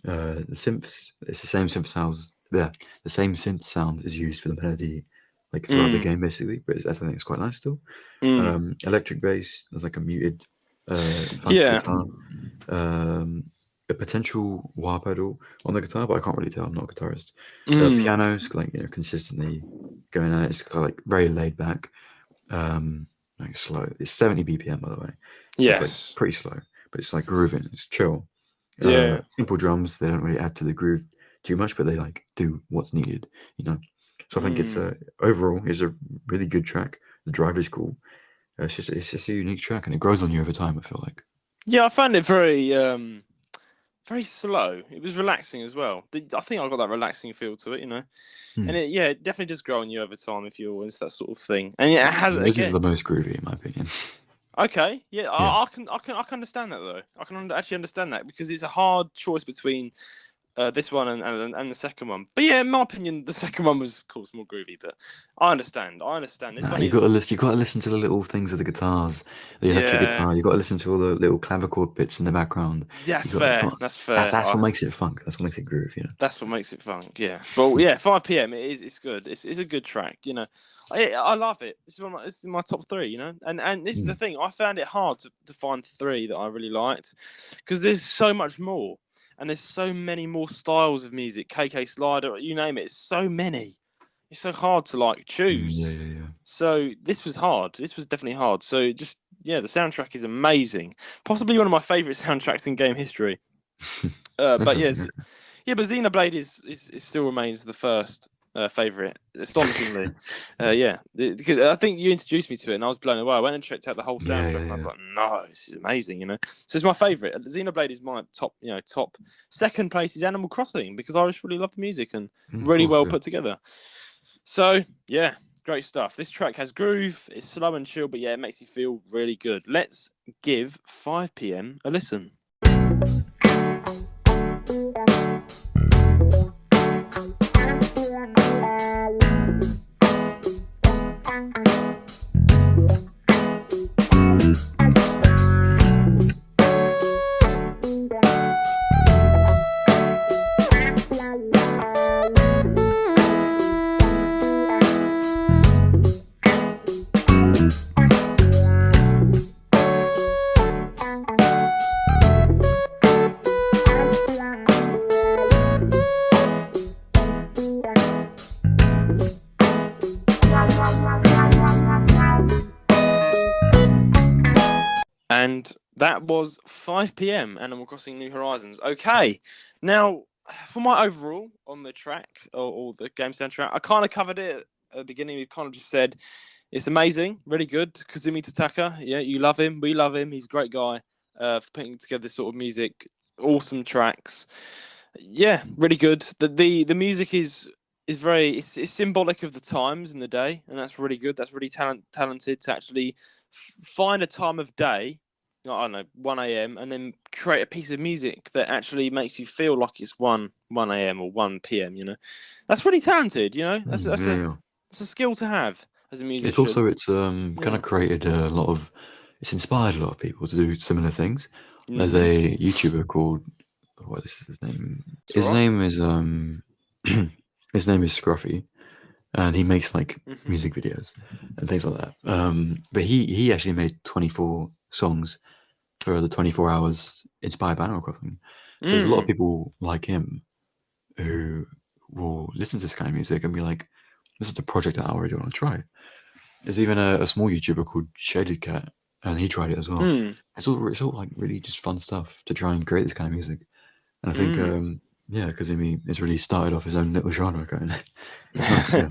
the synths. It's the same synth sounds. Yeah, the same synth sound is used for the melody, like throughout the game, basically. But I think it's quite nice still. Electric bass. There's like a muted funk guitar. A potential wah pedal on the guitar, but I can't really tell. I'm not a guitarist. Piano's like consistently going at it. It's kind of like very laid back. Like slow. It's 70 BPM by the way. So it's like pretty slow, but it's like grooving. It's chill. Simple drums. They don't really add to the groove too much, but they like do what's needed, you know. So I think it's overall is a really good track. The drive is cool. It's just a unique track, and it grows on you over time. I feel like. Yeah, I found it very very slow. It was relaxing as well. I think I got that relaxing feel to it, you know. And it definitely does grow on you over time if you're into that sort of thing. And it has. This is the most groovy, in my opinion. Okay, I can understand that though. I can actually understand that because it's a hard choice between this one and the second one. But yeah, in my opinion, the second one was of course more groovy. But I understand. You got to listen. You got to listen to the little things with the guitars, the electric guitar. You got to listen to all the little clavichord bits in the background. That's fair. That's fair. That's what makes it funk. That's what makes it groove. You know. That's what makes it funk. Yeah. But yeah, 5 p.m. It's good. It's a good track. You know. I love it. This is my top 3, you know, and this is the thing. I found it hard to find 3 that I really liked because there's so much more, and there's so many more styles of music. KK Slider, you name it. It's so many. It's so hard to like choose. Yeah. So this was hard. This was definitely hard. So just the soundtrack is amazing. Possibly one of my favorite soundtracks in game history. But yes, but Xenoblade is still remains the first. Favorite, astonishingly, because I think you introduced me to it, and I was blown away. I went and checked out the whole soundtrack, and I was like, "No, this is amazing," you know. So it's my favorite. Xenoblade is my top. Second place is Animal Crossing because I just really love the music and really well put together. So yeah, great stuff. This track has groove. It's slow and chill, but yeah, it makes you feel really good. Let's give 5 p.m. a listen. And that was 5 p.m. Animal Crossing New Horizons. Okay, now for my overall on the track or the game soundtrack, I kind of covered it at the beginning. We kind of just said it's amazing, really good. Kazumi Tataka, yeah, you love him, we love him. He's a great guy for putting together this sort of music. Awesome tracks, yeah, really good. The music is very it's symbolic of the times in the day, and that's really good. That's really talented to actually find a time of day, I don't know, 1 a.m. and then create a piece of music that actually makes you feel like it's 1 a.m. or 1 p.m. You know, that's really talented. You know, that's a skill to have. as a It's musician. also kind of created a lot of. It's inspired a lot of people to do similar things. There's a YouTuber called what is his name? It's His alright. name is his name is Scruffy, and he makes like music videos and things like that. But he actually made 24 songs for the 24 hours inspired by Animal Crossing. So there's a lot of people like him who will listen to this kind of music and be like, "This is a project that I already want to try." There's even a small YouTuber called Shaded Cat, and he tried it as well. It's all like really just fun stuff to try and create this kind of music. And I think, yeah, because I mean, it's really started off his own little genre going. It's nice, yeah.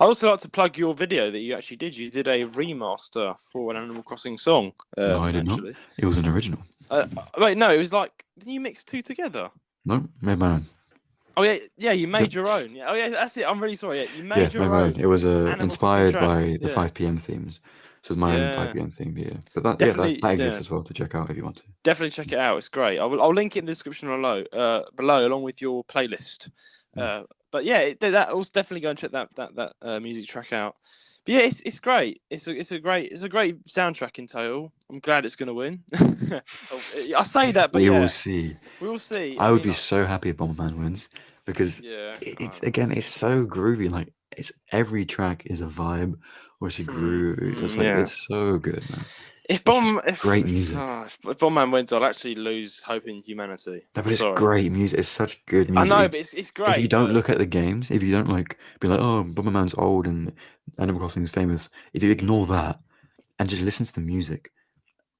I'd also like to plug your video that you actually did. You did a remaster for an Animal Crossing song. No, I did not. Actually. It was an original. Wait, no, it was like, didn't you mix two together? No, made my own. Oh yeah, you made Yep. your own. Yeah, oh yeah, that's it. I'm really sorry. Yeah, you Yeah, made your own. It was Animal inspired Crossing track. by the Yeah. 5 p.m. themes. So it's my own 5 p.m. theme, yeah. But that Definitely, that exists yeah. as well to check out if you want to. Definitely check it out. It's great. I'll link it in the description below along with your playlist. But yeah, that also definitely go and check that music track out. But yeah, it's great. It's a great soundtrack in total. I'm glad it's gonna win. I say that, but We yeah, will see. we will see. I would be so happy if Bomberman wins because yeah, it's so groovy. Like it's every track is a vibe or it's a groove. It's like yeah. it's so good, man. If great music. If Bomberman wins, I'll actually lose hope in humanity. No, but it's great music. It's such good I music. know, but it's great. If you don't look at the games, if you don't like be like, oh, Bomberman's old and Animal Crossing is famous, if you ignore that and just listen to the music,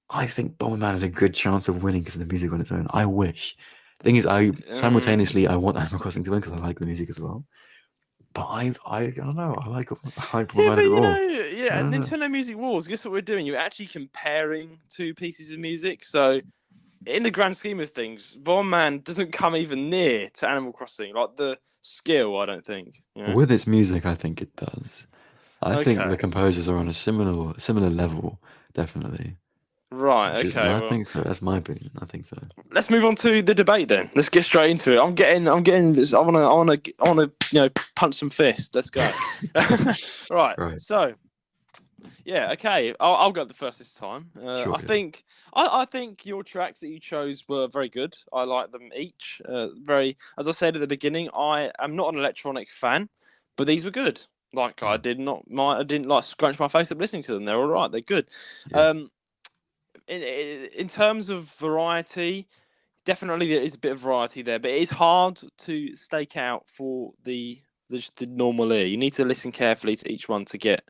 I think Bomberman has a good chance of winning because of the music on its own. I wish. The thing is, I simultaneously I want Animal Crossing to win because I like the music as well. But I don't know. I like Bomberman but as well. Nintendo Music Wars. Guess what we're doing? You're actually comparing two pieces of music. So, in the grand scheme of things, Bomberman doesn't come even near to Animal Crossing. Like the skill, I don't think. Yeah. With its music, I think it does. I think the composers are on a similar level, definitely. Right. Okay. I think so. That's my opinion. I think so. Let's move on to the debate then. Let's get straight into it. I'm getting this. I wanna, punch some fists. Let's go. Right. So, yeah. Okay. I'll go the first this time. Sure, I think your tracks that you chose were very good. I like them each. Very, as I said at the beginning, I am not an electronic fan, but these were good. Like I didn't like scrunch my face up listening to them. They're all right. They're good. Yeah. In terms of variety, definitely there is a bit of variety there, but it is hard to stake out for the normal ear. You need to listen carefully to each one to get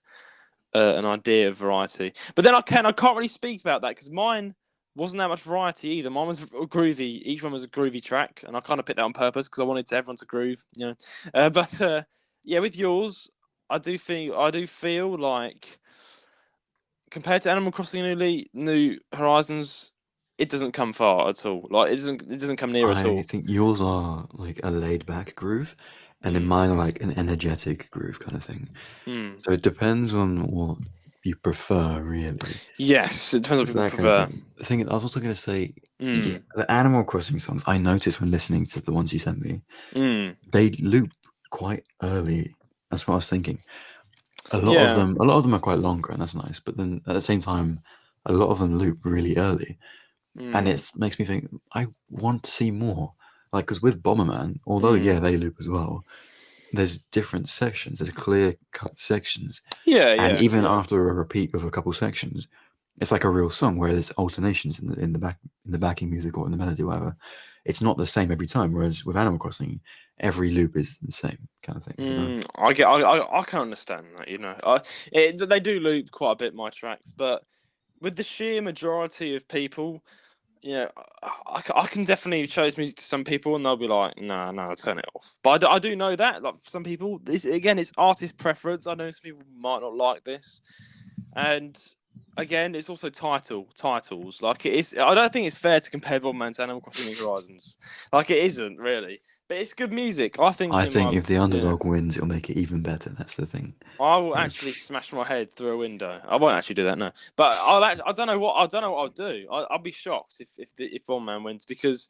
an idea of variety. But then I can't really speak about that because mine wasn't that much variety either. Mine was groovy. Each one was a groovy track, and I kind of picked that on purpose because I wanted everyone to groove. But yeah, with yours, I do feel like, compared to Animal Crossing New Horizons, it doesn't come far at all. Like it doesn't come near at all. I think yours are like a laid back groove, and then mine are like an energetic groove kind of thing. So it depends on what you prefer, really. Yes, it depends on what you prefer. The thing is, I was also going to say, yeah, the Animal Crossing songs I noticed when listening to the ones you sent me, they loop quite early. That's what I was thinking. A lot of them are quite longer, and that's nice. But then at the same time, a lot of them loop really early, and it makes me think I want to see more. Like, because with Bomberman, although they loop as well, there's different sections. There's clear cut sections. And even after a repeat of a couple sections, it's like a real song where there's alternations in the backing music or in the melody, or whatever. It's not the same every time. Whereas with Animal Crossing, every loop is the same kind of thing. You know? I can understand that. They do loop quite a bit, my tracks, but with the sheer majority of people, I can definitely show this music to some people and they'll be like, no, turn it off. But I do know that, like, for some people, it's artist preference. I know some people might not like this, and again, it's also titles. Like it is, I don't think it's fair to compare Bomberman to Animal Crossing New Horizons. Like it isn't really, but it's good music. I think if the underdog wins, it'll make it even better. That's the thing. I will actually smash my head through a window. I won't actually do that, no. But I don't know what I'll do. I'll be shocked if Bomberman wins, because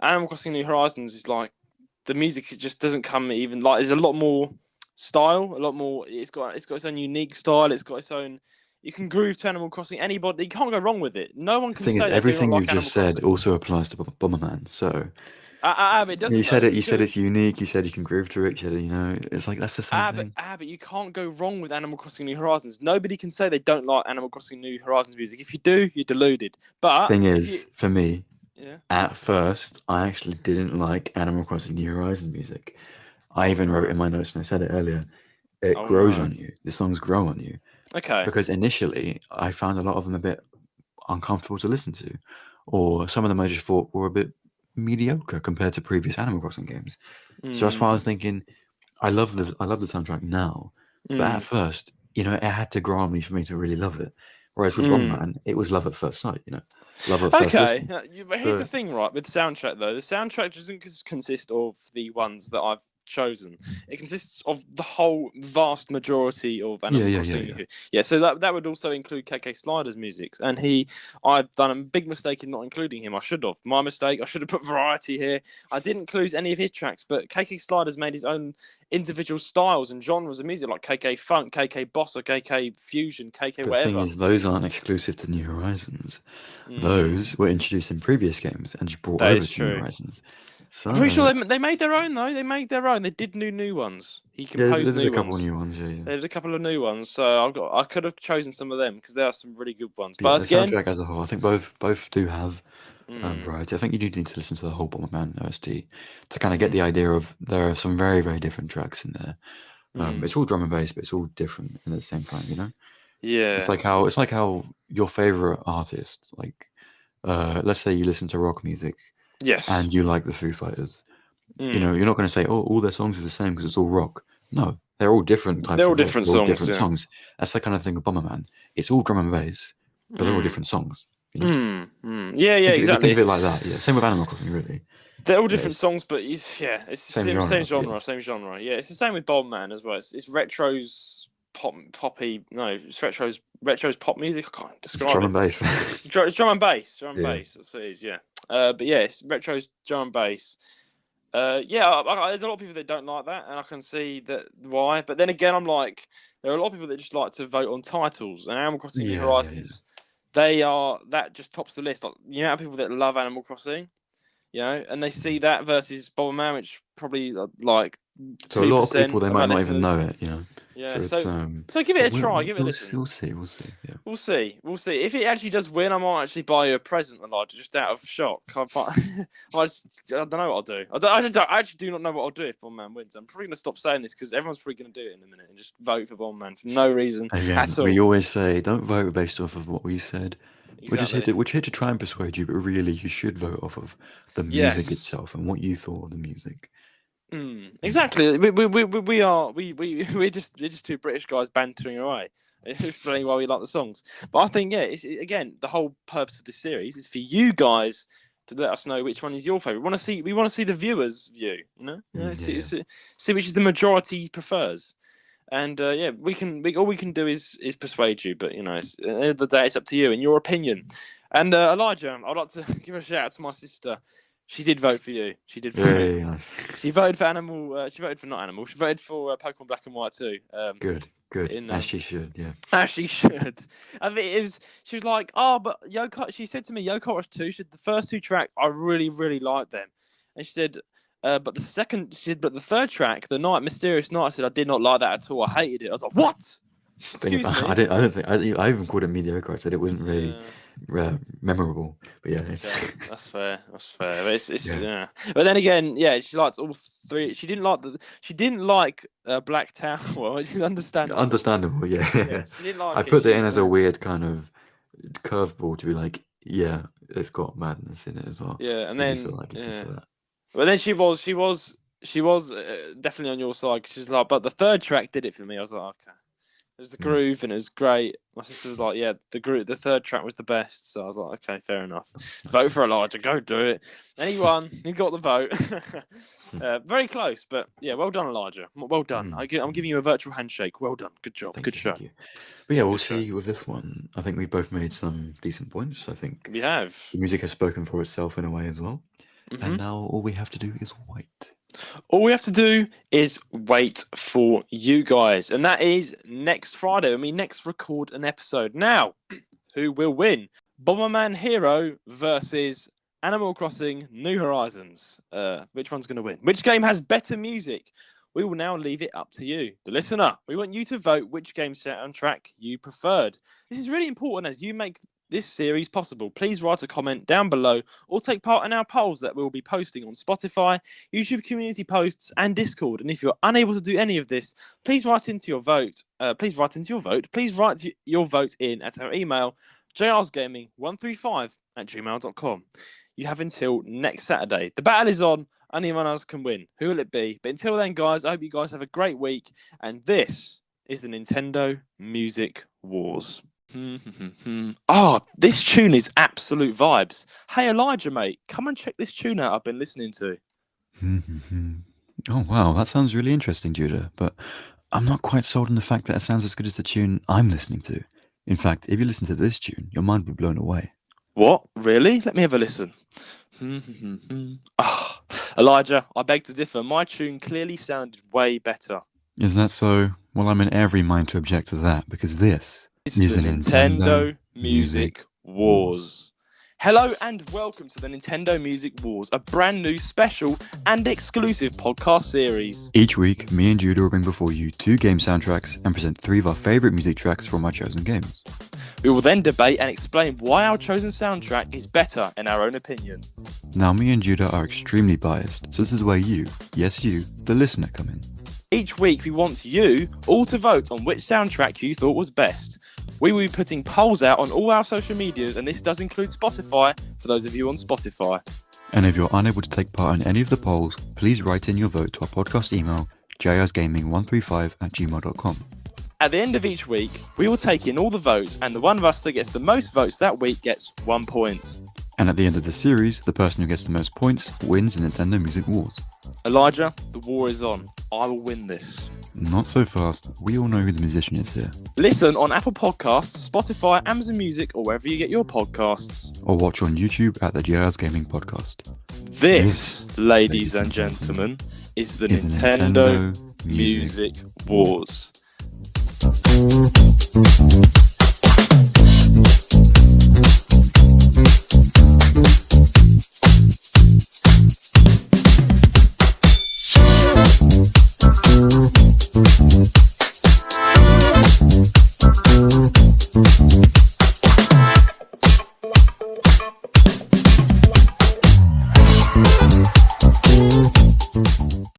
Animal Crossing New Horizons is like, the music just doesn't come even, like, there's a lot more style, a lot more. It's got its own unique style. It's got its own. You can groove to Animal Crossing. Anybody, you can't go wrong with it. No one The can thing is, say they do not everything like you've Animal just said Crossing. also applies to Bomberman. So It you doesn't said though, it. You said it's because unique. You said you can groove to it. You said, it's like that's the same thing. but you can't go wrong with Animal Crossing New Horizons. Nobody can say they don't like Animal Crossing New Horizons music. If you do, you're deluded. But Thing if you, is, for me, yeah, at first, I actually didn't like Animal Crossing New Horizons music. I even wrote in my notes, and I said it earlier. It oh grows no, on you. The songs grow on you. okay, Because initially, I found a lot of them a bit uncomfortable to listen to, or some of them I just thought were a bit mediocre compared to previous Animal Crossing games. So that's why I was thinking, I love the soundtrack now, but at first, it had to grow on me for me to really love it. Whereas with Bomberman, it was love at first sight, love at first Okay, listen. but here's the So thing, right? With the soundtrack, though, the soundtrack doesn't consist of the ones that I've chosen. It consists of the whole vast majority of yeah, Animal yeah, yeah, Crossing. yeah. Yeah, so that would also include KK Slider's music, and I've done a big mistake in not including him. I should have. My mistake. I should have put variety here. I didn't include any of his tracks, but KK Slider's made his own individual styles and genres of music, like KK Funk, KK Bossa, KK Fusion, KK But the thing whatever. is, those aren't exclusive to New Horizons. Mm, Those were introduced in previous games and just brought that over is to New true. Horizons. I'm pretty So sure they made their own though. They made their own. They did new ones. He yeah, composed there's a new couple of ones. new ones. Yeah, yeah. They did a couple of new ones, so I could have chosen some of them because there are some really good ones. But yeah, But the again, soundtrack as a whole, I think both do have mm, variety. I think you do need to listen to the whole Bomberman OST to kind of get the mm, idea of there are some very, very different tracks in there. mm, It's all drum and bass, but it's all different and at the same time. It's yeah, like how your favorite artist, like let's say you listen to rock music yes, and you like the Foo Fighters. mm. You're not going to say, oh, all their songs are the same because it's all rock. No, they're all different They're types all of rock. different They're all songs. different Yeah, songs. That's the kind of thing with Bomberman. It's all drum and bass, but they're all mm, different songs. You know, yeah, yeah, if you think of exactly. it like that, yeah. Same with Animal Crossing, really. They're all Yeah, different it's songs, but it's the same same genre, but yeah. genre, same genre. Yeah, it's the same with Bomberman as well. It's retro's poppy. No, it's retro's pop music. I can't describe Drum it. and bass. It's drum and bass, drum and Yeah. bass. That's what it is. Yeah. But yeah, it's retro's drum and bass. Yeah, there's a lot of people that don't like that, and I can see that why. But then again, I'm like, there are a lot of people that just like to vote on titles, and Animal Crossing New Yeah, yeah, yeah. Horizons, that just tops the list. Like, you know, people that love Animal Crossing, and they see that versus Bomberman, which probably like So a lot of people 2% they of might our not even know listeners. it. Yeah, So it's so give it but a try, give it a listen. we'll see, yeah. We'll see. We'll see. If it actually does win, I might actually buy you a present, Elijah, just out of shock. I don't know what I'll do. I actually do not know what I'll do if Bomberman wins. I'm probably going to stop saying this because everyone's probably going to do it in a minute and just vote for Bomberman for no reason Again, at all. we always say don't vote based off of what we said. Exactly. We're just here to try and persuade you, but really you should vote off of the music Yes. itself and what you thought of the music. Exactly. We're just two British guys bantering away, explaining why we like the songs. But I think again, the whole purpose of this series is for you guys to let us know which one is your favorite. We want to see the viewers' view. See which is the majority prefers. And all we can do is persuade you. But at the end of the day, it's up to you and your opinion. And Elijah, I'd like to give a shout out to my sister. She did vote for you. She did. Very nice. She voted for Animal. She voted for not Animal. She voted for Pokemon Black and White too. Good. As she should, yeah. As she should. I mean, it was. She was like, "Oh, but Yoko." She said to me, "Yoko Rush 2." She said the first two tracks, I really, really liked them. And she said, "But the second," she said, "But the third track, the Night Mysterious Night," I said, "I did not like that at all. I hated it." I was like, "What?" Excuse me. I don't think I even called it mediocre. I said it wasn't really memorable. But yeah, it's that's fair. That's fair. But it's yeah. But then again, yeah, she liked all three. She didn't like Black Tower. Well, which is understandable. Understandable, yeah. She didn't like I it. put it in as a weird kind of curveball to be like, yeah, it's got madness in it as well. Yeah, and if then you feel like it's just that. But then she was definitely on your side. She's like, but the third track did it for me. I was like, okay. There's the groove and it was great. My sister was like, yeah, the third track was the best. So I was like, okay, fair enough. Vote for Elijah, go do it. And he won. He got the vote. Very close, but yeah, well done, Elijah. Well done. I'm giving you a virtual handshake. Well done. Good job. Good show. Thank you. But yeah, we'll see with this one. I think we both made some decent points. I think we have. The music has spoken for itself in a way as well. And now all we have to do is wait. All we have to do is wait for you guys, and that is next Friday when we next record an episode. Now, who will win? Bomberman Hero versus Animal Crossing New Horizons. Which one's going to win? Which game has better music? We will now leave it up to you, the listener. We want you to vote which game soundtrack you preferred. This is really important as you make this series possible. Please write a comment down below or take part in our polls that we'll be posting on Spotify, YouTube community posts, and Discord. And if you're unable to do any of this, please write your vote in at our email, jrsgaming135@gmail.com. You have until next Saturday. The battle is on. Only one else can win. Who will it be? But until then, guys, I hope you guys have a great week. And this is the Nintendo Music Wars. This tune is absolute vibes. Hey, Elijah, mate, come and check this tune out I've been listening to. Oh, wow, that sounds really interesting, Judah. But I'm not quite sold on the fact that it sounds as good as the tune I'm listening to. In fact, if you listen to this tune, your mind will be blown away. What? Really? Let me have a listen. Elijah, I beg to differ. My tune clearly sounded way better. Is that so? Well, I'm in every mind to object to that, because this is the Nintendo Music Wars. Hello and welcome to the Nintendo Music Wars, a brand new special and exclusive podcast series. Each week, me and Judah will bring before you 2 game soundtracks and present 3 of our favourite music tracks from our chosen games. We will then debate and explain why our chosen soundtrack is better in our own opinion. Now, me and Judah are extremely biased, so this is where you, yes you, the listener, come in. Each week we want you all to vote on which soundtrack you thought was best. We will be putting polls out on all our social medias, and this does include Spotify for those of you on Spotify. And if you're unable to take part in any of the polls, please write in your vote to our podcast email, jrsgaming135@gmail.com. At the end of each week, we will take in all the votes, and the one of us that gets the most votes that week gets 1 point. And at the end of the series, the person who gets the most points wins the Nintendo Music Wars. Elijah, the war is on. I will win this. Not so fast. We all know who the musician is here. Listen on Apple Podcasts, Spotify, Amazon Music, or wherever you get your podcasts. Or watch on YouTube at the JR's Gaming Podcast. This, ladies and gentlemen, is the Nintendo Music Wars.